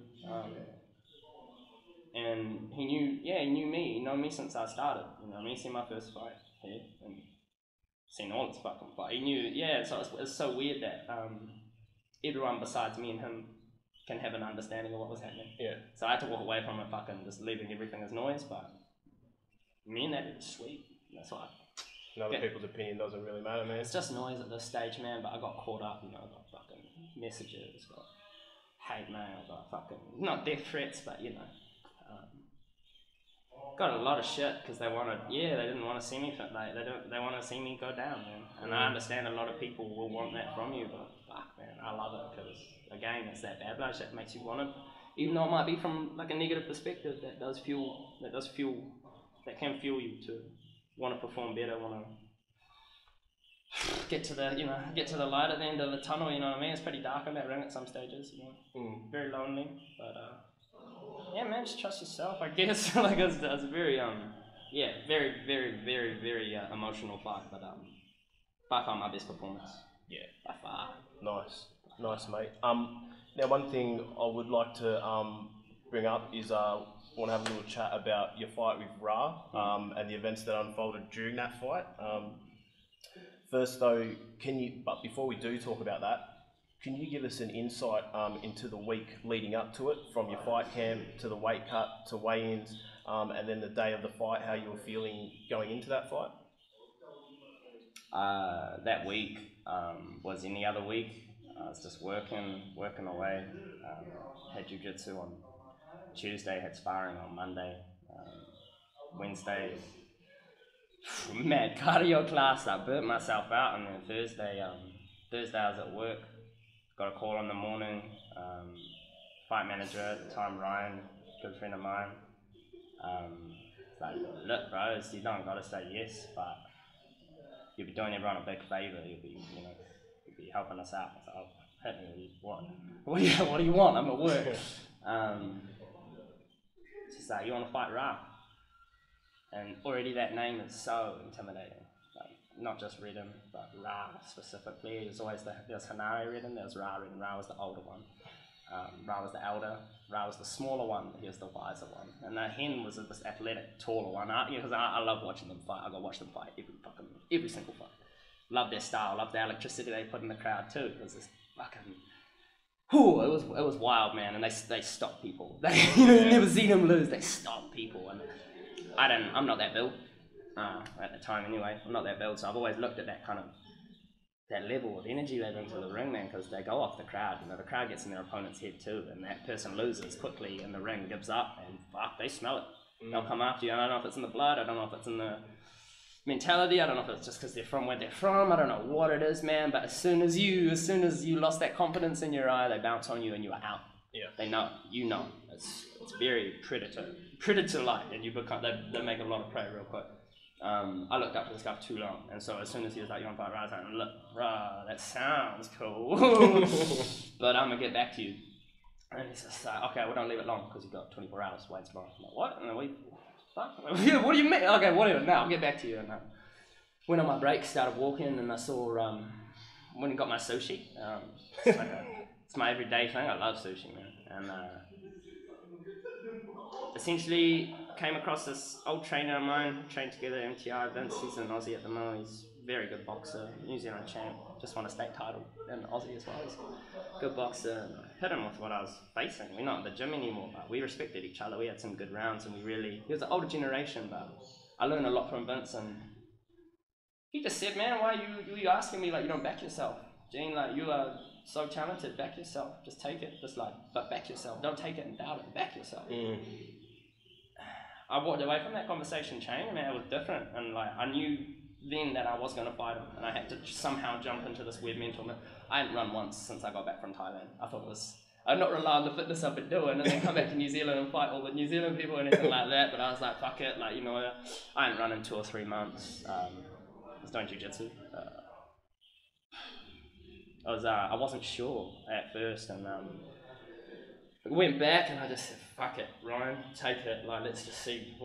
C: and he knew me. He known me since I started. You know, me seen my first fight here and seen all his fucking fight. He knew, yeah. So it's so weird that everyone besides me and him can have an understanding of what was happening.
B: Yeah.
C: So I had to walk away from it, fucking just leaving everything as noise. But me and that is sweet. That's why.
B: Other people's opinion doesn't really matter, man.
C: It's just noise at this stage, man, but I got caught up, you know, I got fucking messages, got hate mail, got fucking, not death threats, but, you know, got a lot of shit because they didn't want to see me, they want to see me go down, man. And I understand a lot of people will want that from you, but fuck, man, I love it because, again, it's that bad blood shit that makes you want it. Even though it might be from, like, a negative perspective, that can fuel you to want to perform better, want to get to the light at the end of the tunnel, you know what I mean? It's pretty dark in that ring at some stages, you know. Very lonely, but yeah, man, just trust yourself, I guess. Like it's very very, very, very, very emotional fight, but by far my best performance.
B: Yeah,
C: by far.
B: Nice, mate. Now one thing I would like to bring up is want to have a little chat about your fight with Ra and the events that unfolded during that fight. First though, but before we do talk about that, can you give us an insight into the week leading up to it, from your fight camp to the weight cut to weigh-ins, and then the day of the fight, how you were feeling going into that fight?
C: That week was any other week. I was just working away. Had jiu-jitsu on Tuesday, had sparring on Monday. Wednesday, mad cardio class. I burnt myself out, and then Thursday I was at work. Got a call in the morning. Fight manager at the time, Ryan, good friend of mine. Like, look, bro, you don't gotta say yes, but you'll be doing everyone a big favour. You'll be helping us out. So I'll hit me. What do you want? I'm at work. She's like, you want to fight Ra? And already that name is so intimidating. Like, not just Redden, but Ra specifically. There's Hanare Redden, there's Ra Redden. Ra was the older one. Ra was the elder. Ra was the smaller one. He was the wiser one. And Hen was this athletic, taller one. Because I love watching them fight. I go watch them fight every single fight. Love their style. Love the electricity they put in the crowd too. It was this fucking. It was wild, man, and they stop people. You never seen them lose. They stop people, and I'm not that built at the time anyway. I'm not that built, so I've always looked at that kind of that level of energy they bring to the ring, man, because they go off the crowd. You know, the crowd gets in their opponent's head too, and that person loses quickly in the ring, gives up, and fuck, they smell it. They'll come after you. I don't know if it's in the blood. I don't know if it's in the mentality. I don't know if it's just because they're from where they're from. I don't know what it is, man, but as soon as you lost that confidence in your eye, they bounce on you and you are out.
B: Yeah.
C: They know. You know. It's very predator-like, and they make a lot of prey real quick. I looked up to this guy for too long, and so as soon as he was like, you want to fight Ra, I was like, look, Ra, that sounds cool, but I'm going to get back to you. And he's just like, okay, well, don't leave it long, because you've got 24 hours to wait tomorrow. I'm like, what? And then fuck? What do you mean? Okay, whatever, now I'll get back to you. And went on my break, started walking, and I saw, went and got my sushi. It's my everyday thing. I love sushi, man. And essentially came across this old trainer of mine, trained together at MTI. Vince, he's an Aussie at the moment. He's very good boxer, New Zealand champ, just won a state title in Aussie as well. He's a good boxer. And I hit him with what I was facing. We're not at the gym anymore, but we respected each other. We had some good rounds, and he was the older generation, but I learned a lot from Vince, and he just said, man, why you asking me like you don't back yourself? Gene, like you are so talented, back yourself. Just take it, but back yourself. Don't take it and doubt it, back yourself. I walked away from that conversation changed, man. It was different, and like I knew then that I was going to fight him, and I had to somehow jump into this weird mental. I hadn't run once since I got back from Thailand. I thought I'd not rely on the fitness I've been doing, and then come back to New Zealand and fight all the New Zealand people and anything like that. But I was like, fuck it, like you know, I hadn't run in 2 or 3 months. I was doing jiu-jitsu. I wasn't sure at first, and went back and I just said, fuck it, Ryan, take it, like let's just see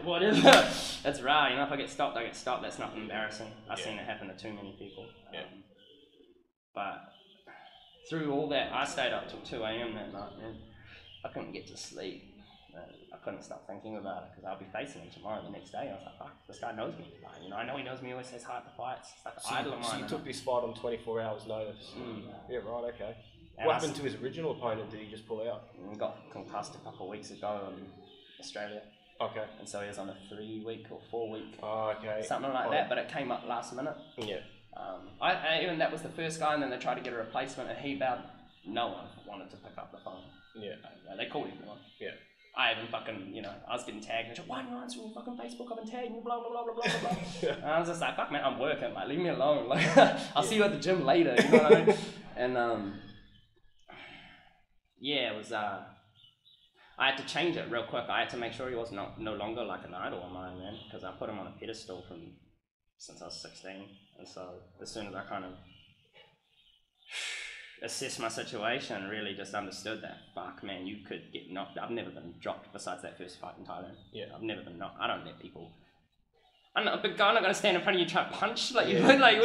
C: whatever. That's right, you know, if I get stopped, I get stopped. That's not embarrassing. I've seen it happen to too many people. But through all that, I stayed up till 2 a.m. that night, man. I couldn't get to sleep. I couldn't stop thinking about it because I'll be facing him tomorrow the next day. I was like, fuck, this guy knows me. Like, you know, I know he knows me, he always says hi at the fights. It's like an idol of mine.
B: So you took this fight on 24 hours notice? Yeah, right, okay.
C: And
B: what happened to his original opponent? Did he just pull out?
C: He got concussed a couple of weeks ago in Australia.
B: Okay.
C: And so he was on a 3-week or 4-week, something like that, but it came up last minute.
B: Yeah.
C: Even that was the first guy, and then they tried to get a replacement, and he about no one wanted to pick up the phone. Yeah. They called everyone. Yeah. I even fucking, you know, I was getting tagged, and why aren't you answering your fucking Facebook? I've been tagging you, blah, blah, blah, blah, blah, blah. And I was just like, fuck, man, I'm working, like, leave me alone. Like, I'll see you at the gym later, you know what I mean? And, it was, I had to change it real quick. I had to make sure he was no longer like an idol of mine, man, because I put him on a pedestal since I was 16. And so as soon as I kind of assessed my situation, really just understood that, fuck, man, you could get knocked. I've never been dropped besides that first fight in Thailand. Yeah. I've never been knocked. I don't let people. I'm not a big guy. I'm not going to stand in front of you and try to punch like you would. Like,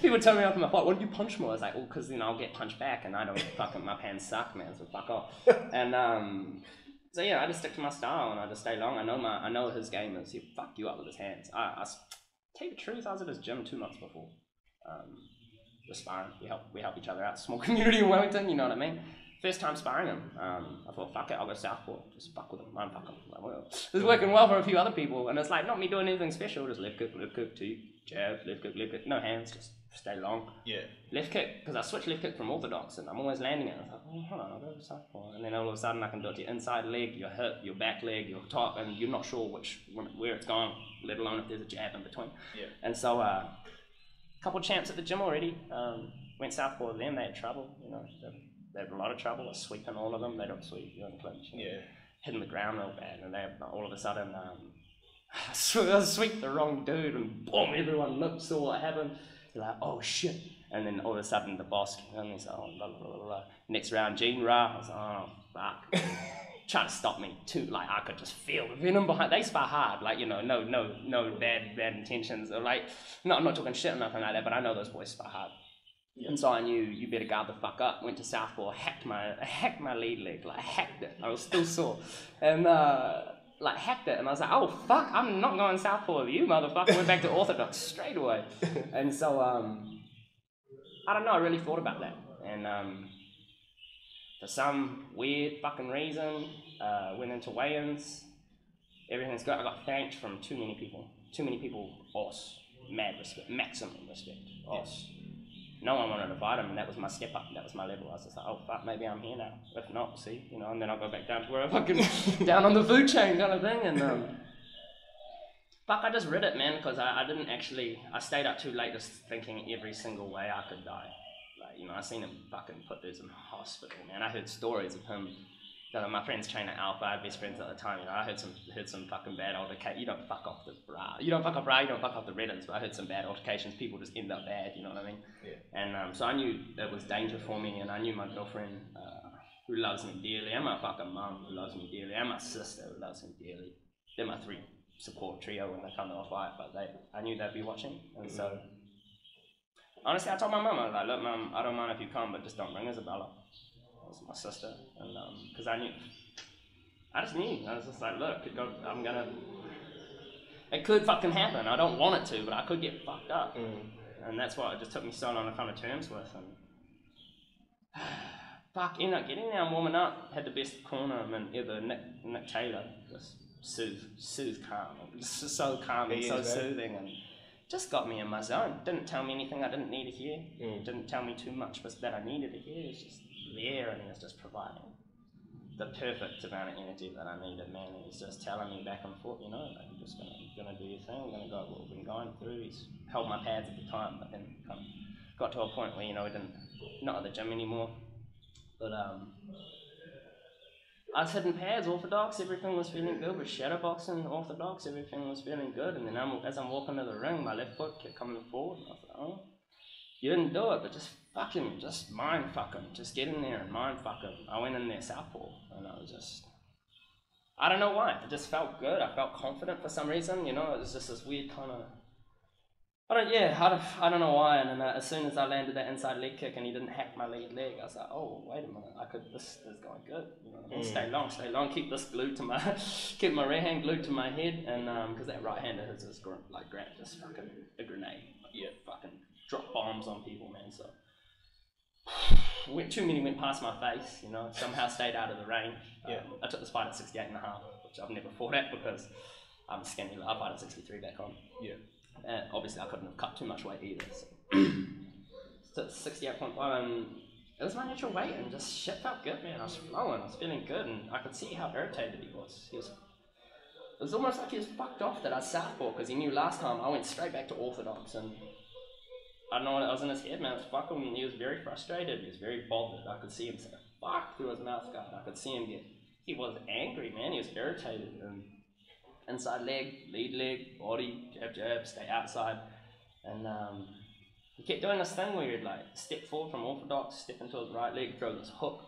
C: people tell me after my fight, why don't you punch more? I was like, well, because, you know, I'll get punched back and I don't fucking, my hands suck, man, so fuck off. And, so yeah, I just stick to my style and I just stay long. I know his game is, he'll fuck you up with his hands. I tell you the truth, I was at his gym 2 months before. Just sparring, we help each other out. Small community in Wellington, you know what I mean? First time sparring him, I thought, fuck it, I'll go southpaw, just fuck with him, I'm fucking, like, well, this is working well for a few other people, and it's like, not me doing anything special, just left kick, two, jab, left kick, no hands, just stay long. Yeah. Left kick, because I switched left kick from orthodox, and I'm always landing it, I was like, oh, hold on, I'll go to southpaw, and then all of a sudden I can do it to your inside leg, your hip, your back leg, your top, and you're not sure where it's going, let alone if there's a jab in between. Yeah. And so, couple of champs at the gym already, went southpaw with them, they had trouble, you know, they had a lot of trouble. I was sweeping all of them. They don't sweep, you don't clinch. Yeah. Hitting the ground real bad, and they all of a sudden, I sweep the wrong dude, and boom, everyone saw what happened. They're like, oh shit. And then all of a sudden the boss came in and he's like, oh, blah, blah, blah, blah. Next round, Gene Ra. I was like, oh, fuck. Trying to stop me too. Like, I could just feel the venom behind. They spar hard. Like, you know, no bad intentions. Or like, no, I'm not talking shit or nothing like that, but I know those boys spar hard. Yeah. And so I knew you better guard the fuck up. Went to southpaw, hacked my lead leg, like hacked it. I was still sore, and like hacked it. And I was like, oh fuck, I'm not going southpaw with you, motherfucker. Went back to orthodox straight away. And so I don't know. I really thought about that, and for some weird fucking reason, went into weigh-ins. Everything's good. I got thanked from too many people. Us, mad respect, maximum respect. Us. No one wanted to fight him, and that was my step up, that was my level. I was just like, oh fuck, maybe I'm here now. If not, see, you know, and then I'll go back down to where I fucking, down on the food chain kind of thing, and fuck, I just read it, man, because I didn't actually, I stayed up too late just thinking every single way I could die. Like, you know, I seen him fucking put dudes in hospital, man. I heard stories of him. My friend's trainer Alpha, I had best friends at the time, you know, I heard some fucking bad altercations. You don't fuck off the bra. You don't fuck off bra, you don't fuck off the Reddits, but I heard some bad altercations, people just end up bad, you know what I mean? Yeah. And so I knew it was danger for me, and I knew my girlfriend, who loves me dearly, and my fucking mum who loves me dearly, and my sister who loves me dearly. They're my 3 support trio when they come to a fight, but I knew they'd be watching, and so, honestly, I told my mum, I was like, look mum, I don't mind if you come, but just don't bring Isabella. My sister, and because I just knew, I was just like, look, I'm gonna, it could fucking happen. I don't want it to, but I could get fucked up. And that's what it just took me so long to come to terms with. And fuck, ended up getting there and warming up. Had the best cornerman ever, Nick Taylor. Just soothe calm. Just so calm and so soothing, and just got me in my zone. Didn't tell me anything I didn't need to hear. Didn't tell me too much that I needed to hear. It was just there, and he was just providing the perfect amount of energy that I needed, man. He was just telling me back and forth, you know, like, you're just gonna do your thing, we're gonna go what we've been going through. He's held my pads at the time, but then got to a point where, you know, we didn't, not at the gym anymore. But I was hitting pads, orthodox, everything was feeling good. With shadowboxing, orthodox, everything was feeling good. And then as I'm walking to the ring, my left foot kept coming forward. And I was like, oh, you didn't do it, but just mind fuck him. Just get in there and mind fuck him. I went in there southpaw, and I was just, I don't know why. It just felt good. I felt confident for some reason, you know. It was just this weird kind of, I don't know why. And then as soon as I landed that inside leg kick and he didn't hack my lead leg, I was like, oh, wait a minute, this is going good. You know what I mean? Stay long, keep this glued to my, keep my right hand glued to my head, and because that right hand is just like just fucking a grenade. Yeah, fucking drop bombs on people, man. So too many went past my face, you know. Somehow stayed out of the range. I took this fight at 68.5, which I've never fought at because I'm a skinny. I fight at 63 back on. Yeah. Obviously, I couldn't have cut too much weight either. So 68.5, and it was my natural weight, and just shit felt good, man. I was flowing, I was feeling good, and I could see how irritated he was. It was almost like he was fucked off that I southpaw, because he knew last time I went straight back to orthodox, and I don't know what was in his head, man. It was fucking, and he was very frustrated. He was very bothered. I could see him say fuck through his mouth guard. I could see him he was angry, man. He was irritated. And inside leg, lead leg, body, jab, stay outside. And he kept doing this thing where he'd like step forward from orthodox, step into his right leg, throw this hook.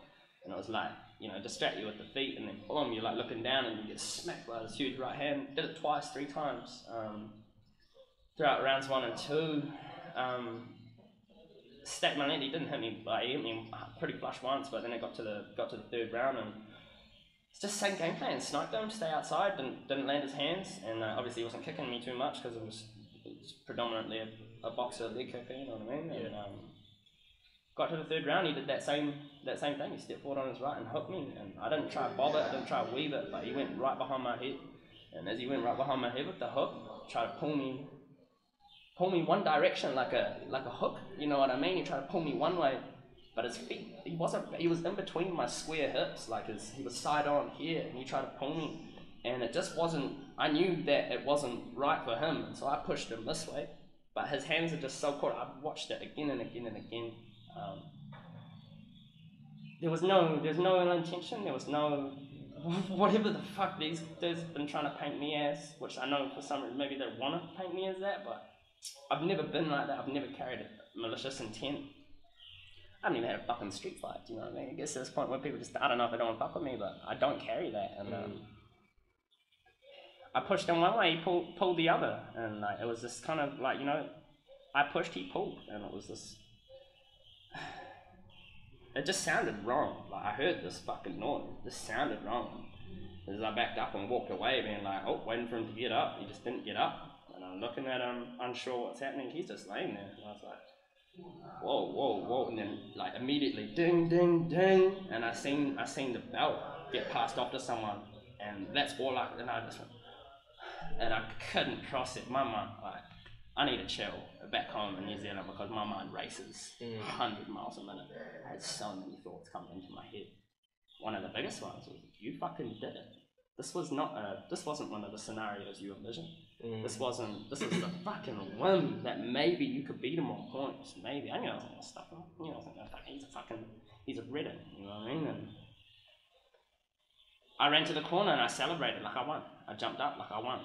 C: And it was like, you know, distract you with the feet, and then boom, you're like looking down and you get smacked by this huge right hand. Did it twice, 3 times throughout rounds 1 and 2. Stacked my land. He didn't hit me, but he hit me pretty flush once. But then it got to the 3rd round, and it's just the same game plan. Sniped him, stay outside, didn't land his hands, and obviously he wasn't kicking me too much because it was predominantly a boxer leg kicker, you know what I mean? Yeah. And got to the 3rd round, he did that same thing. He stepped forward on his right and hooked me, and I didn't try to bob it, I didn't try to weave it, but he went right behind my head. And as he went right behind my head with the hook, tried to pull me one direction like a hook, you know what I mean? He tried to pull me one way, but his feet, he was in between my square hips, like he was side on here, and he tried to pull me, and it just wasn't, I knew that it wasn't right for him, and so I pushed him this way, but his hands are just so caught. I've watched it again and again and again. There was no ill intention, there was no, whatever the fuck these dudes have been trying to paint me as, which I know for some reason maybe they want to paint me as that, but I've never been like that. I've never carried a malicious intent. I haven't even had a fucking street fight, you know what I mean? I guess there's a point where people just, I don't know if they don't want to fuck with me, but I don't carry that. And I pushed him one way, he pulled the other. And like, it was just kind of like, you know, I pushed, he pulled. And it was this, it just sounded wrong. Like, I heard this fucking noise. It just sounded wrong. As I backed up and walked away, being like, oh, waiting for him to get up. He just didn't get up. And I'm looking at him, unsure what's happening. He's just laying there. And I was like, whoa. And then, like, immediately, ding, ding, ding. And I seen the belt get passed off to someone. And that's all and I just went, and I couldn't cross it. My mind, like, I need to chill back home in New Zealand because my mind races 100 miles a minute. I had so many thoughts coming into my head. One of the biggest ones was, you fucking did it. This wasn't one of the scenarios you envisioned. This was the fucking whim that maybe you could beat him on points. Maybe. I knew I wasn't going to stop him. You know, he's a Reddit, you know what I mean? And I ran to the corner and I celebrated like I won. I jumped up like I won.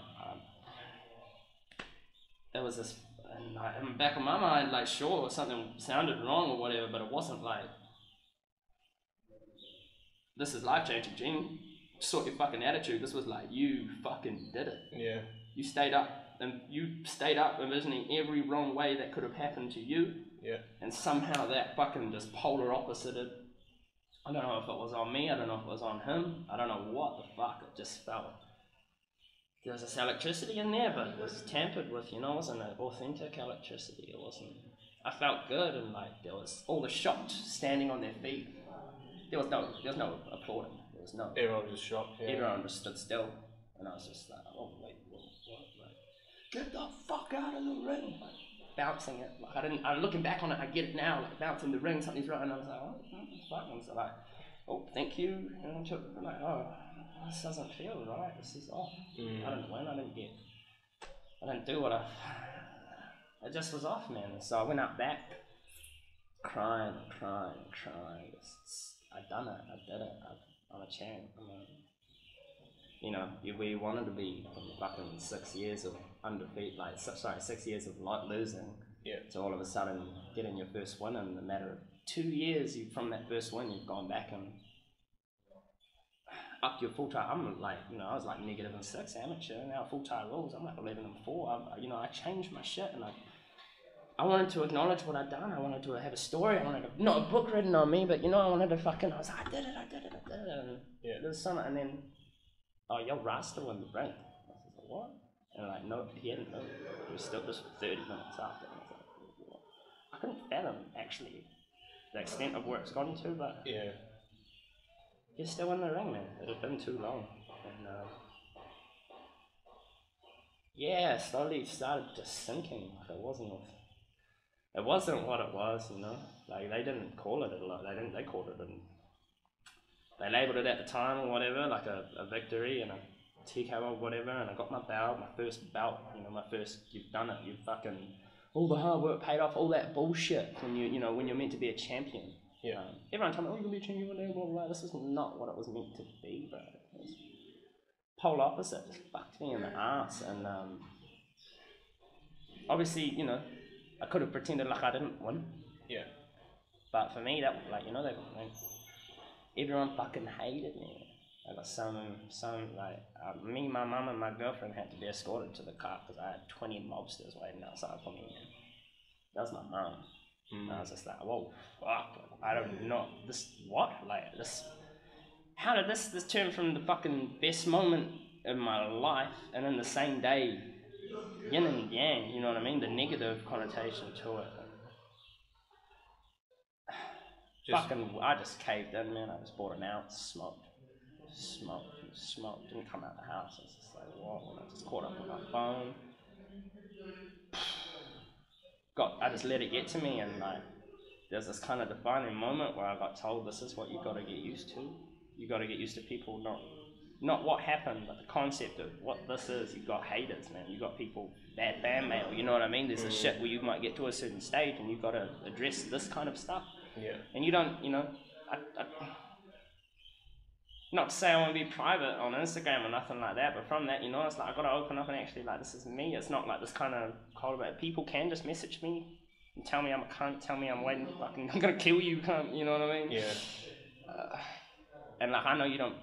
C: There was this, and in the back of my mind, like, sure, something sounded wrong or whatever, but it wasn't like, this is life-changing, Gene. Sort your fucking attitude. This was like, you fucking did it. Yeah. You stayed up envisioning every wrong way that could have happened to you. Yeah. And somehow that fucking just polar opposited. I don't know if it was on me, I don't know if it was on him, I don't know what the fuck, it just felt. there was this electricity in there, but it was tampered with, you know, it wasn't an authentic electricity, it wasn't, I felt good, and like, there was all the shocked standing on their feet, there was no applauding, there was no,
B: Everyone was shocked. Yeah.
C: everyone just stood still, and I was just like, oh wait, what, like, get the fuck out of the ring, like, bouncing it, like, looking back on it, I get it now, like, bouncing the ring, something's right, and I was like, oh, fuck, and so like, oh, thank you, and I'm like, oh, this doesn't feel right, this is off, I didn't win, I didn't do what it just was off, man, so I went up back, crying, I done it, I did it, I'm a champ, you know, we wanted to be from fucking 6 years of undefeated, 6 years of losing, to all of a sudden getting your first win in a matter of 2 years. From that first win, you've gone back and up your full time. I'm like, you know, I was like -6 amateur. Now full time rules, I'm like 11-4. You know, I changed my shit, and I wanted to acknowledge what I'd done. I wanted to have a story. I wanted to, not a book written on me, but you know, I wanted to fucking. I was like, I did it. And there's something, and then, oh, yo, Rasta won the ring. I was like, what? And like, no, he hadn't known. He was still just 30 minutes after. And I was like, what? I couldn't fathom actually the extent of where it's gone to, but he's still in the ring, man. It had been too long, and slowly started just sinking. Like it wasn't what it was, you know. Like they didn't call it a lot. They called it they labelled it at the time or whatever, like a victory and a TKO or whatever, and I got my belt, my first belt, you know, you've done it, you've fucking, all the hard work paid off, all that bullshit when when you're meant to be a champion. Everyone told me, oh, you're going to be a champion, blah, blah, blah. This is not what it was meant to be, bro. It was polar opposite, just fucked me in the ass, and obviously, you know, I could have pretended like I didn't win. But for me, that, like, you know, everyone fucking hated me. I got me, my mum, and my girlfriend had to be escorted to the car because I had 20 mobsters waiting outside for me. Man. That was my mum. And I was just like, whoa, fuck, I don't know, how did this turn from the fucking best moment in my life, and in the same day, yin and yang, you know what I mean, the negative connotation to it. I just caved in, man. I just bought an ounce, smoked, didn't come out the house. I was just like, whoa, I just caught up with my phone. I just let it get to me, and like, there's this kind of defining moment where I got told, this is what you got to get used to. You got to get used to people, not what happened, but the concept of what this is. You've got haters, man. You've got people, bad fan mail, you know what I mean? There's a shit where you might get to a certain stage and you've got to address this kind of stuff. And you don't, you know, not to say I want to be private on Instagram or nothing like that, but from that, you know, it's like I got to open up and actually, like, this is me. It's not like this kind of cold about. People can just message me and tell me I'm a cunt, tell me I'm waiting, fucking, I'm gonna kill you, cunt, you know what I mean? And like, I know you don't,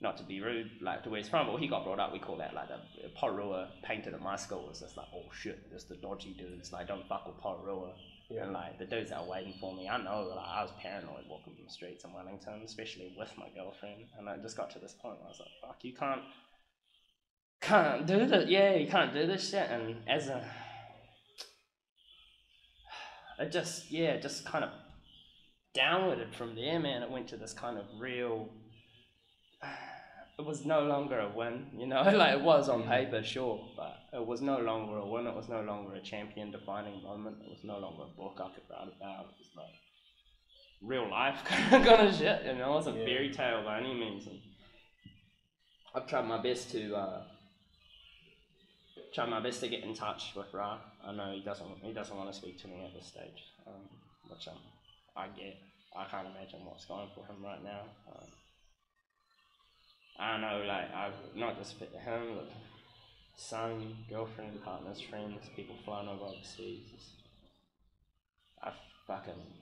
C: not to be rude, like to where it's from, but he got brought up, we call that like a Porua painted at my school. It's just like, oh shit, there's the dodgy dudes, like don't fuck with Porua. And like the dudes that are waiting for me, I know, like I was paranoid walking the streets in Wellington, especially with my girlfriend, and I just got to this point where I was like, fuck, you can't do this, you can't do this shit. And as it just kind of downwarded from there, man. It went to this kind of real, it was no longer a win, you know, like it was on paper, sure, but it was no longer a win, it was no longer a champion defining moment, it was no longer a book I could write about, it was like real life kind of shit, you know, it wasn't fairy tale by any means. And I've tried my best to get in touch with Ra. I know he doesn't want to speak to me at this stage, which I get. I can't imagine what's going for him right now. I know, like, I've not just fit to him, but son, girlfriend, partners, friends, people flying over overseas.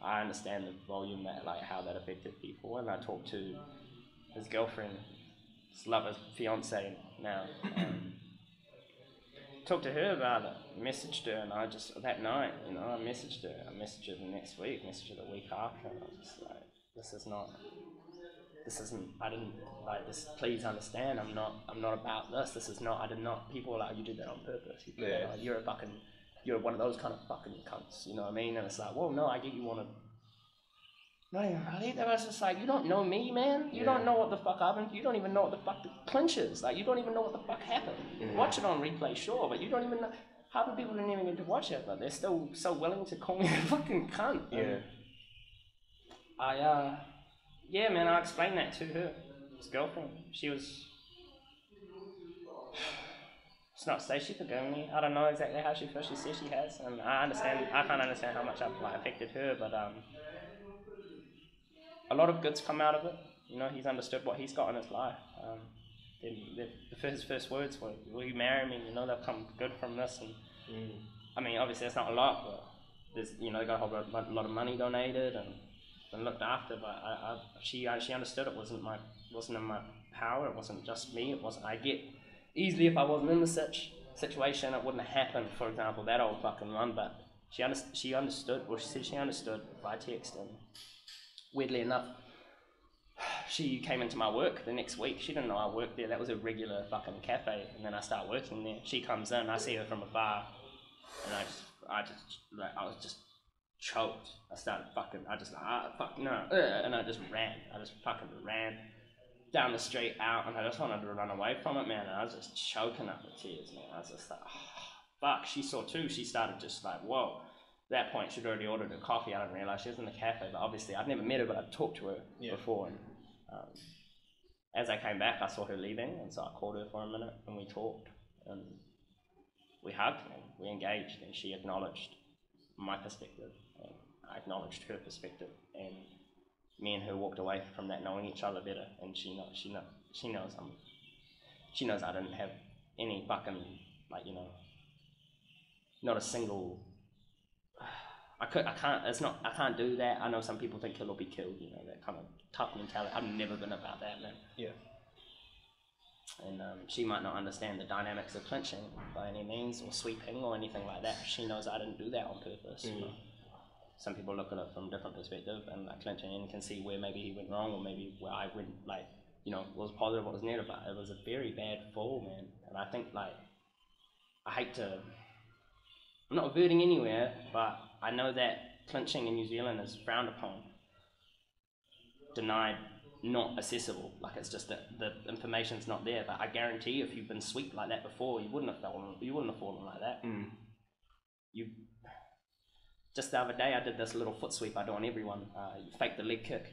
C: I understand the volume that, like, how that affected people, and I talked to his girlfriend, his lover, fiance now. Talked to her about it, messaged her, and I just, that night, you know, I messaged her the next week, messaged her the week after, and I was just like, this this isn't, I didn't, like, this, please understand, I'm not about this, this is not, I did not, people are like, you did that on purpose, you're one of those kind of fucking cunts, you know what I mean? And it's like, well, no, I get you want to, not even really, that was just like, you don't know me, man, you don't know what the fuck happened, you don't even know what the fuck the clinch is, like, you don't even know what the fuck happened. Watch it on replay, sure, but you don't even know, half the people didn't even get to watch it, but they're still so willing to call me a fucking cunt. Yeah, man, I explained that to her, his girlfriend. She was, it's not to say she forgave me. I don't know exactly how she feels. She says she has, and I can't understand how much I've like affected her, but a lot of good's come out of it. You know, he's understood what he's got in his life. His first words were, "Will you marry me?" You know, they've come good from this, and I mean, obviously that's not a lot, but there's, you know, they got a whole lot of money donated and looked after. But she understood it wasn't in my power. It wasn't just me. It wasn't. I get easily if I wasn't in the situation, it wouldn't have happened. For example, that old fucking run. But she understood. Well, she said she understood by text, and weirdly enough, she came into my work the next week. She didn't know I worked there. That was a regular fucking cafe. And then I start working there. She comes in. I see her from afar, and I was just choked. I started fucking. I just fuck no, and I just ran. I just fucking ran down the street out, and I just wanted to run away from it, man. And I was just choking up with tears, man. I was just like, oh, fuck. She saw too. She started just like, whoa. At that point, she'd already ordered her coffee. I didn't realize she was in the cafe, but obviously I'd never met her, but I'd talked to her before. And as I came back, I saw her leaving, and so I called her for a minute, and we talked, and we hugged, and we engaged, and she acknowledged my perspective, and I acknowledged her perspective, and me and her walked away from that knowing each other better, and she knows I didn't have any fucking, like, you know, not a single. I can't do that. I know some people think kill or be killed, you know, that kind of tough mentality. I've never been about that, man. Yeah. And she might not understand the dynamics of clinching by any means, or sweeping, or anything like that. She knows I didn't do that on purpose. You know? Some people look at it from a different perspective, and like clinching and can see where maybe he went wrong, or maybe where I went, like, you know, was positive, what was negative. But it was a very bad fall, man. And I think, like, I'm not averting anywhere, but I know that clinching in New Zealand is frowned upon, denied, not accessible. Like, it's just that the information's not there. But I guarantee if you've been swept like that before, you wouldn't have fallen like that. Just the other day, I did this little foot sweep I do on everyone. You fake the leg kick,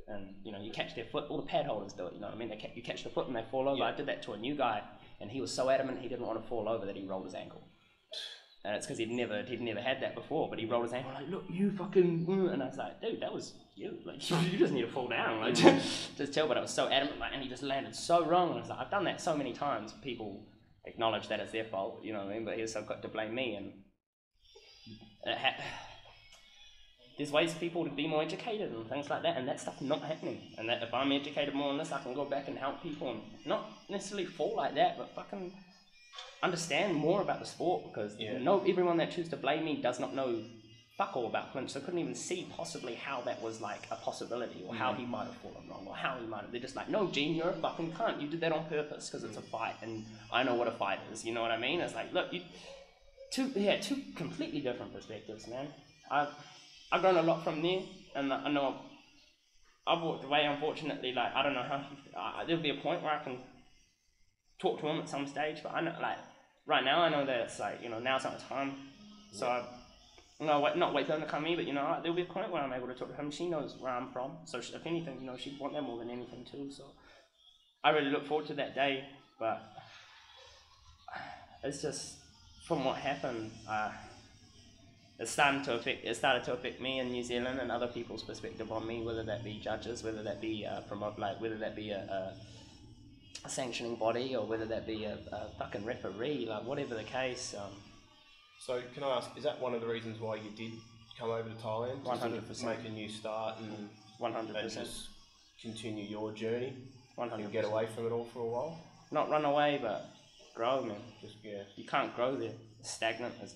C: and you know, you catch their foot. All the pad holders do it. You know what I mean? You catch the foot and they fall over. I did that to a new guy, and he was so adamant he didn't want to fall over that he rolled his ankle. And it's because he'd never had that before, but he rolled his ankle like, look, you fucking, and I was like, dude, that was you. Like, you just need to fall down. Like, just tell, but it was so adamant, like, and he just landed so wrong. And I was like, I've done that so many times. People acknowledge that it's their fault, you know what I mean? But he was so quick to blame me, and there's ways for people to be more educated and things like that, and that stuff not happening. And that if I'm educated more on this, I can go back and help people and not necessarily fall like that, but fucking understand more about the sport, because everyone that chooses to blame me does not know fuck all about clinch, so couldn't even see possibly how that was like a possibility, or how he might have fallen wrong, or how he might have. They're just like, no, Gene, you're a fucking cunt. You did that on purpose because it's a fight, and I know what a fight is. You know what I mean? It's like, look, two completely different perspectives, man. I've grown a lot from there, and I know I've walked away. Unfortunately, like, I don't know how. There'll be a point where I can talk to him at some stage, but I know, like, right now I know that it's like, you know, now's not the time. So not wait for him to come here, but, you know, there'll be a point where I'm able to talk to him. She knows where I'm from, so if anything, you know, she'd want that more than anything too. So I really look forward to that day, but it's just from what happened, it started to affect me in New Zealand and other people's perspective on me, whether that be judges, whether that be whether that be a sanctioning body, or whether that be a fucking referee, like, whatever the case.
B: So can I ask, is that one of the reasons why you did come over to Thailand?
C: 100%.
B: To make a new start and
C: 100%.
B: And just continue your journey?
C: 100%.
B: And get away from it all for a while?
C: Not run away, but grow, man. You can't grow there. Stagnant as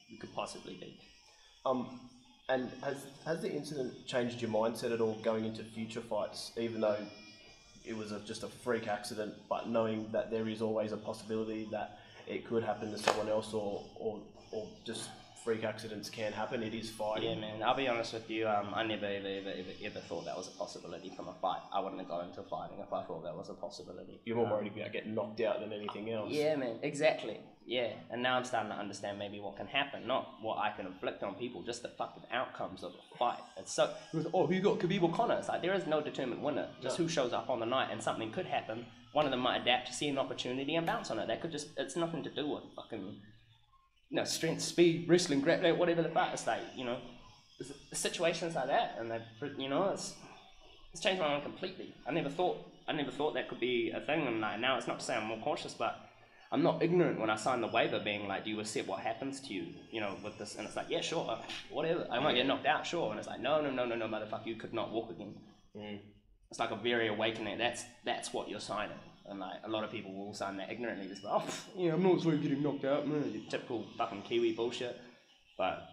C: you could possibly be.
B: And has the incident changed your mindset at all going into future fights, even though it was just a freak accident, but knowing that there is always a possibility that it could happen to someone else, or just freak accidents can happen. It is fighting.
C: Yeah, man. I'll be honest with you. I never ever thought that was a possibility from a fight. I wouldn't have gone into fighting if I thought that was a possibility.
B: You're more worried about getting knocked out than anything else.
C: Yeah, man. Exactly. Yeah. And now I'm starting to understand maybe what can happen, not what I can inflict on people, just the fucking outcomes of a fight. It's so. Oh, who got Khabib or Conor? It's like there is no determined winner. Just who shows up on the night, and something could happen. One of them might adapt to see an opportunity and bounce on it. That could just. It's nothing to do with fucking. Strength, speed, wrestling, grappling, whatever the fuck. It's like, situations like that, and it's changed my mind completely. I never thought that could be a thing, and like, now it's not to say I'm more cautious, but I'm not ignorant when I sign the waiver, being like, do you accept what happens to you, with this? And it's like, yeah, sure, whatever. I might get knocked out, sure. And it's like, no, motherfucker, you could not walk again. It's like a very awakening. That's what you're signing. And like a lot of people will sign that ignorantly, just like, I'm not sorry getting knocked out, man. Typical fucking Kiwi bullshit. But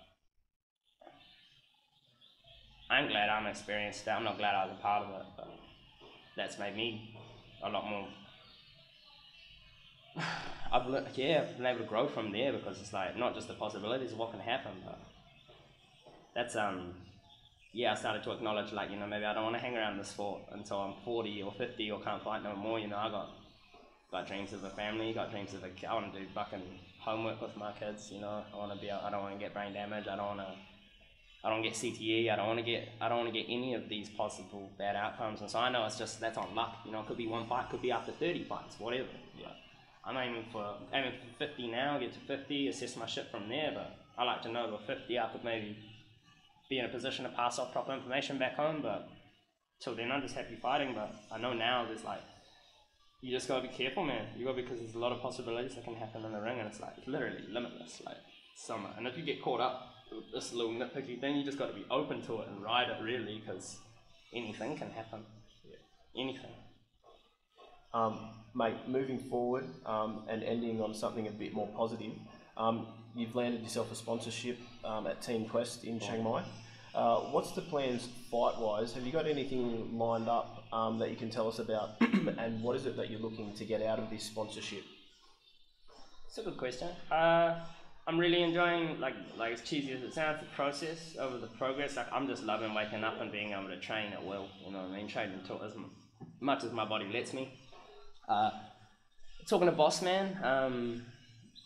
C: I'm glad I'm experienced that. I'm not glad I was a part of it, but that's made me a lot more. I've been able to grow from there, because it's like not just the possibilities of what can happen, but that's I started to acknowledge, like, maybe I don't want to hang around the sport until I'm 40 or 50 or can't fight no more. I got dreams of a family, got dreams of I want to do fucking homework with my kids. I don't want to get brain damage. I don't want to get CTE. I don't want to get any of these possible bad outcomes. And so I know it's just, that's on luck. It could be one fight, could be after 30 fights, whatever. Yeah. I'm aiming for 50 now, get to 50, assess my shit from there. But I like to know by 50 I could maybe be in a position to pass off proper information back home, but till then I'm just happy fighting. But I know now there's like, you just gotta be careful, man. Because there's a lot of possibilities that can happen in the ring, and it's like literally limitless, like summer. And if you get caught up with this little nitpicky thing, you just gotta be open to it and ride it, really, because anything can happen. Yeah. Anything.
B: Mate, moving forward and ending on something a bit more positive, you've landed yourself a sponsorship at Team Quest in Chiang Mai. What's the plans fight-wise? Have you got anything lined up that you can tell us about? And what is it that you're looking to get out of this sponsorship?
C: It's a good question. I'm really enjoying, like as cheesy as it sounds, the process over the progress. Like, I'm just loving waking up and being able to train at will. Training until as much as my body lets me. Talking to Boss Man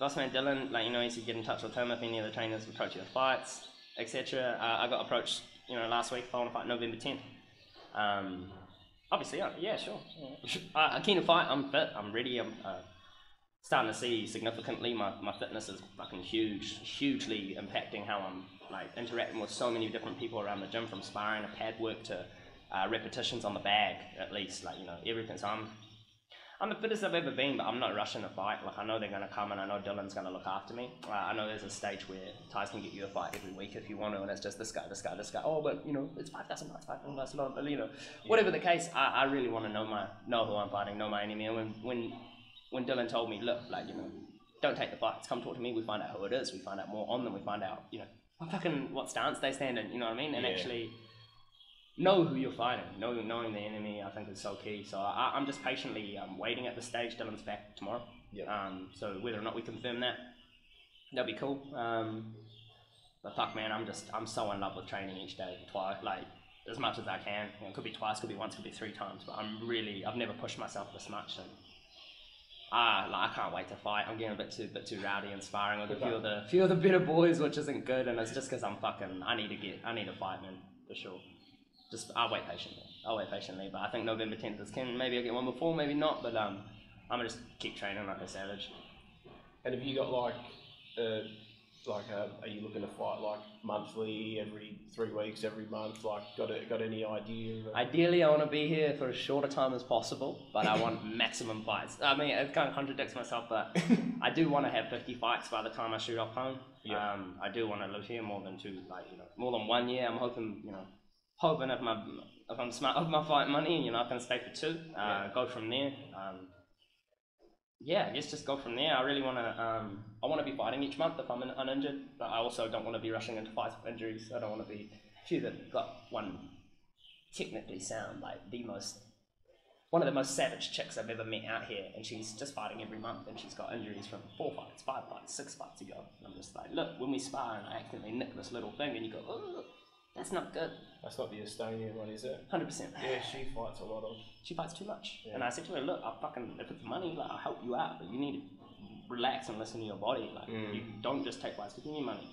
C: Dylan, he said get in touch with him if any of the trainers approach you with fights, etc. I got approached, last week if I want to fight November 10th. Obviously, yeah, sure. I'm keen to fight. I'm fit. I'm ready. I'm starting to see significantly my fitness is fucking hugely impacting how I'm like interacting with so many different people around the gym, from sparring to pad work to repetitions on the bag, at least, everything. So I'm the fittest I've ever been, but I'm not rushing a fight. Like, I know they're going to come, and I know Dylan's going to look after me. I know there's a stage where Ties can get you a fight every week if you want to, and it's just this guy. Oh, but, it's 5,000 bucks, 5,000 bucks, whatever the case, I really want to know who I'm fighting, know my enemy. And when Dylan told me, look, don't take the fights, come talk to me, we find out who it is, we find out more on them, we find out, what stance they stand in, you know what I mean? And actually know who you're fighting, knowing the enemy, I think is so key. So I'm just patiently waiting at the stage. Dylan's back tomorrow. So whether or not we confirm that, that'll be cool. But fuck, man, I'm so in love with training each day, twice, like as much as I can. It could be twice, could be once, could be 3 times. But I've never pushed myself this much, and I can't wait to fight. I'm getting a bit too rowdy and sparring with a few of the better boys, which isn't good. And it's just because I need to fight, man, for sure. I'll wait patiently. But I think November 10th is maybe I'll get one before, maybe not. But I'm gonna just keep training like a savage.
B: And have you got are you looking to fight like monthly, every 3 weeks, every month? Like, got any idea?
C: Ideally, I want to be here for as short a time as possible, but I want maximum fights. I mean, it kind of contradicts myself, but I do want to have 50 fights by the time I shoot off home. Yeah. I do want to live here more than more than 1 year. I'm hoping, if I'm smart with my fight money, I can stay for 2. Go from there. yeah, I guess just go from there. I really want to, I want to be fighting each month if I'm uninjured, but I also don't want to be rushing into fights with injuries. I don't want to be, she's got one technically sound, like one of the most savage chicks I've ever met out here, and she's just fighting every month, and she's got injuries from 4 fights, 5 fights, 6 fights ago. And I'm just like, look, when we spar and I accidentally nick this little thing, and you go, oh, that's not good.
B: That's not the Estonian one, is it?
C: 100%.
B: Yeah, she fights a lot of.
C: She fights too much.
B: Yeah.
C: And I said to her, look, if it's money, like, I'll help you out, but you need to relax and listen to your body. Like, you don't just take fights, give me money.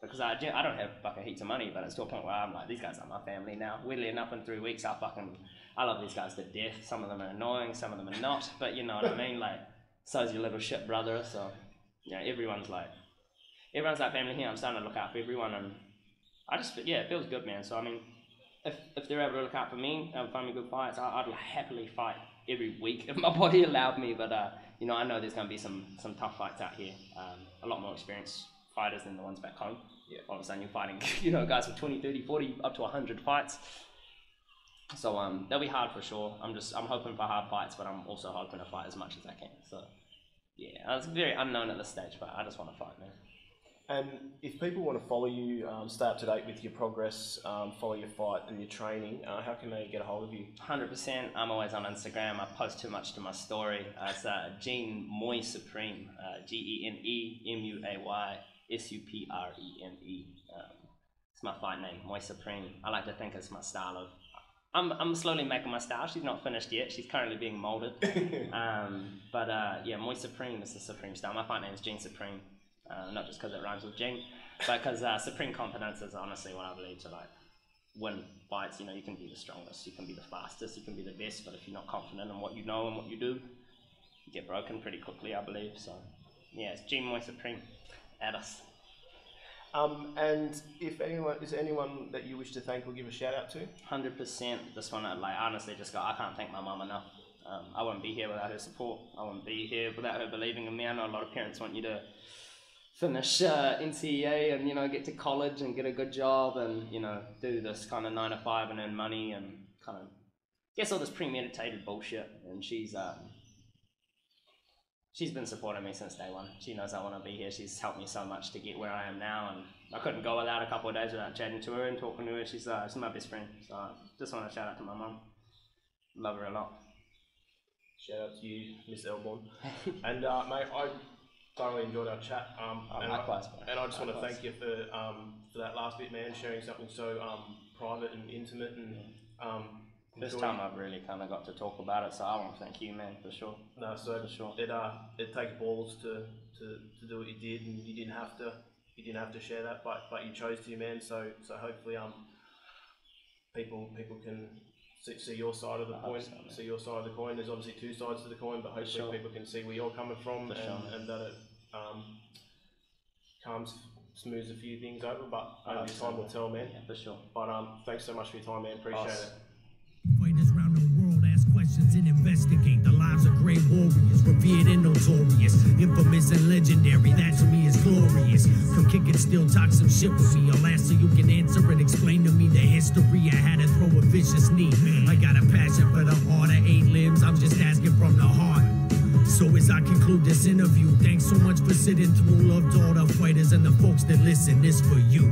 C: Because I don't have fucking heaps of money, but it's to a point where I'm like, these guys are my family now. Weirdly enough, in 3 weeks, I love these guys to death. Some of them are annoying, some of them are not, but you know what I mean? Like, so's your little shit brother, so, you know, everyone's like family here. I'm starting to look out for everyone, and it feels good, man. So, I mean, if they're able to look out for me, find me good fights, I'd happily fight every week if my body allowed me, but, you know, I know there's going to be some tough fights out here, a lot more experienced fighters than the ones back home.
B: Yeah.
C: All of a sudden you're fighting, you know, guys with 20, 30, 40, up to 100 fights. So they'll be hard for sure. I'm hoping for hard fights, but I'm also hoping to fight as much as I can. So yeah, it's very unknown at this stage, but I just want to fight, man.
B: And if people want to follow you, stay up to date with your progress, follow your fight and your training, how can they get a hold of you?
C: 100%. I'm always on Instagram. I post too much to my story. It's Gene Muay Supreme, GeneMuay Supreme. It's my fight name, Muay Supreme. I like to think it's my style of. I'm slowly making my style. She's not finished yet. She's currently being molded. Yeah, Muay Supreme is the supreme style. My fight name is Gene Supreme. Not just because it rhymes with Gene, but because supreme confidence is honestly what I believe to like win fights. You know, you can be the strongest, you can be the fastest, you can be the best, but if you're not confident in what you know and what you do, you get broken pretty quickly, I believe. So yeah, it's Gene Muay Supreme. At us.
B: And is there anyone that you wish to thank or give a shout out to?
C: 100%. This one, I honestly just I can't thank my mum enough. I wouldn't be here without her support. I wouldn't be here without her believing in me. I know a lot of parents want you to finish NCEA and, you know, get to college and get a good job and, you know, do this kind of 9 to 5 and earn money and kind of guess all this premeditated bullshit. And she's been supporting me since day one. She knows I want to be here. She's helped me so much to get where I am now, and I couldn't go without a couple of days without chatting to her and talking to her. She's my best friend. So I just want to shout out to my mum. Love her a lot.
B: Shout out to you, Miss Elbourne. And mate, I thoroughly enjoyed our chat.
C: Likewise,
B: and I just want to thank you for that last bit, man, sharing something so private and intimate and
C: First time I've really kind of got to talk about it, so I want to thank you, man, for sure.
B: No, so
C: for sure.
B: It takes balls to do what you did, and you didn't have to share that, but you chose to, man. So hopefully people can see your side of the coin. See your side of the coin. There's obviously 2 sides to the coin, but hopefully people can see where you're coming from, and that it smooths a few things over. But only time will tell, man.
C: Yeah, for sure.
B: But thanks so much for your time, man. Appreciate it.
A: Fighters around the world ask questions and investigate the lives of great warriors, revered and notorious, infamous and legendary. That to me is glorious. Come kick it, still talk some shit with me. I'll ask so you can answer and explain to me the history. I had to throw a vicious knee. I got a passion for the art of 8 limbs. I'm just asking from the heart. So as I conclude this interview, thanks so much for sitting through. Love to all the fighters and the folks that listen. This for you.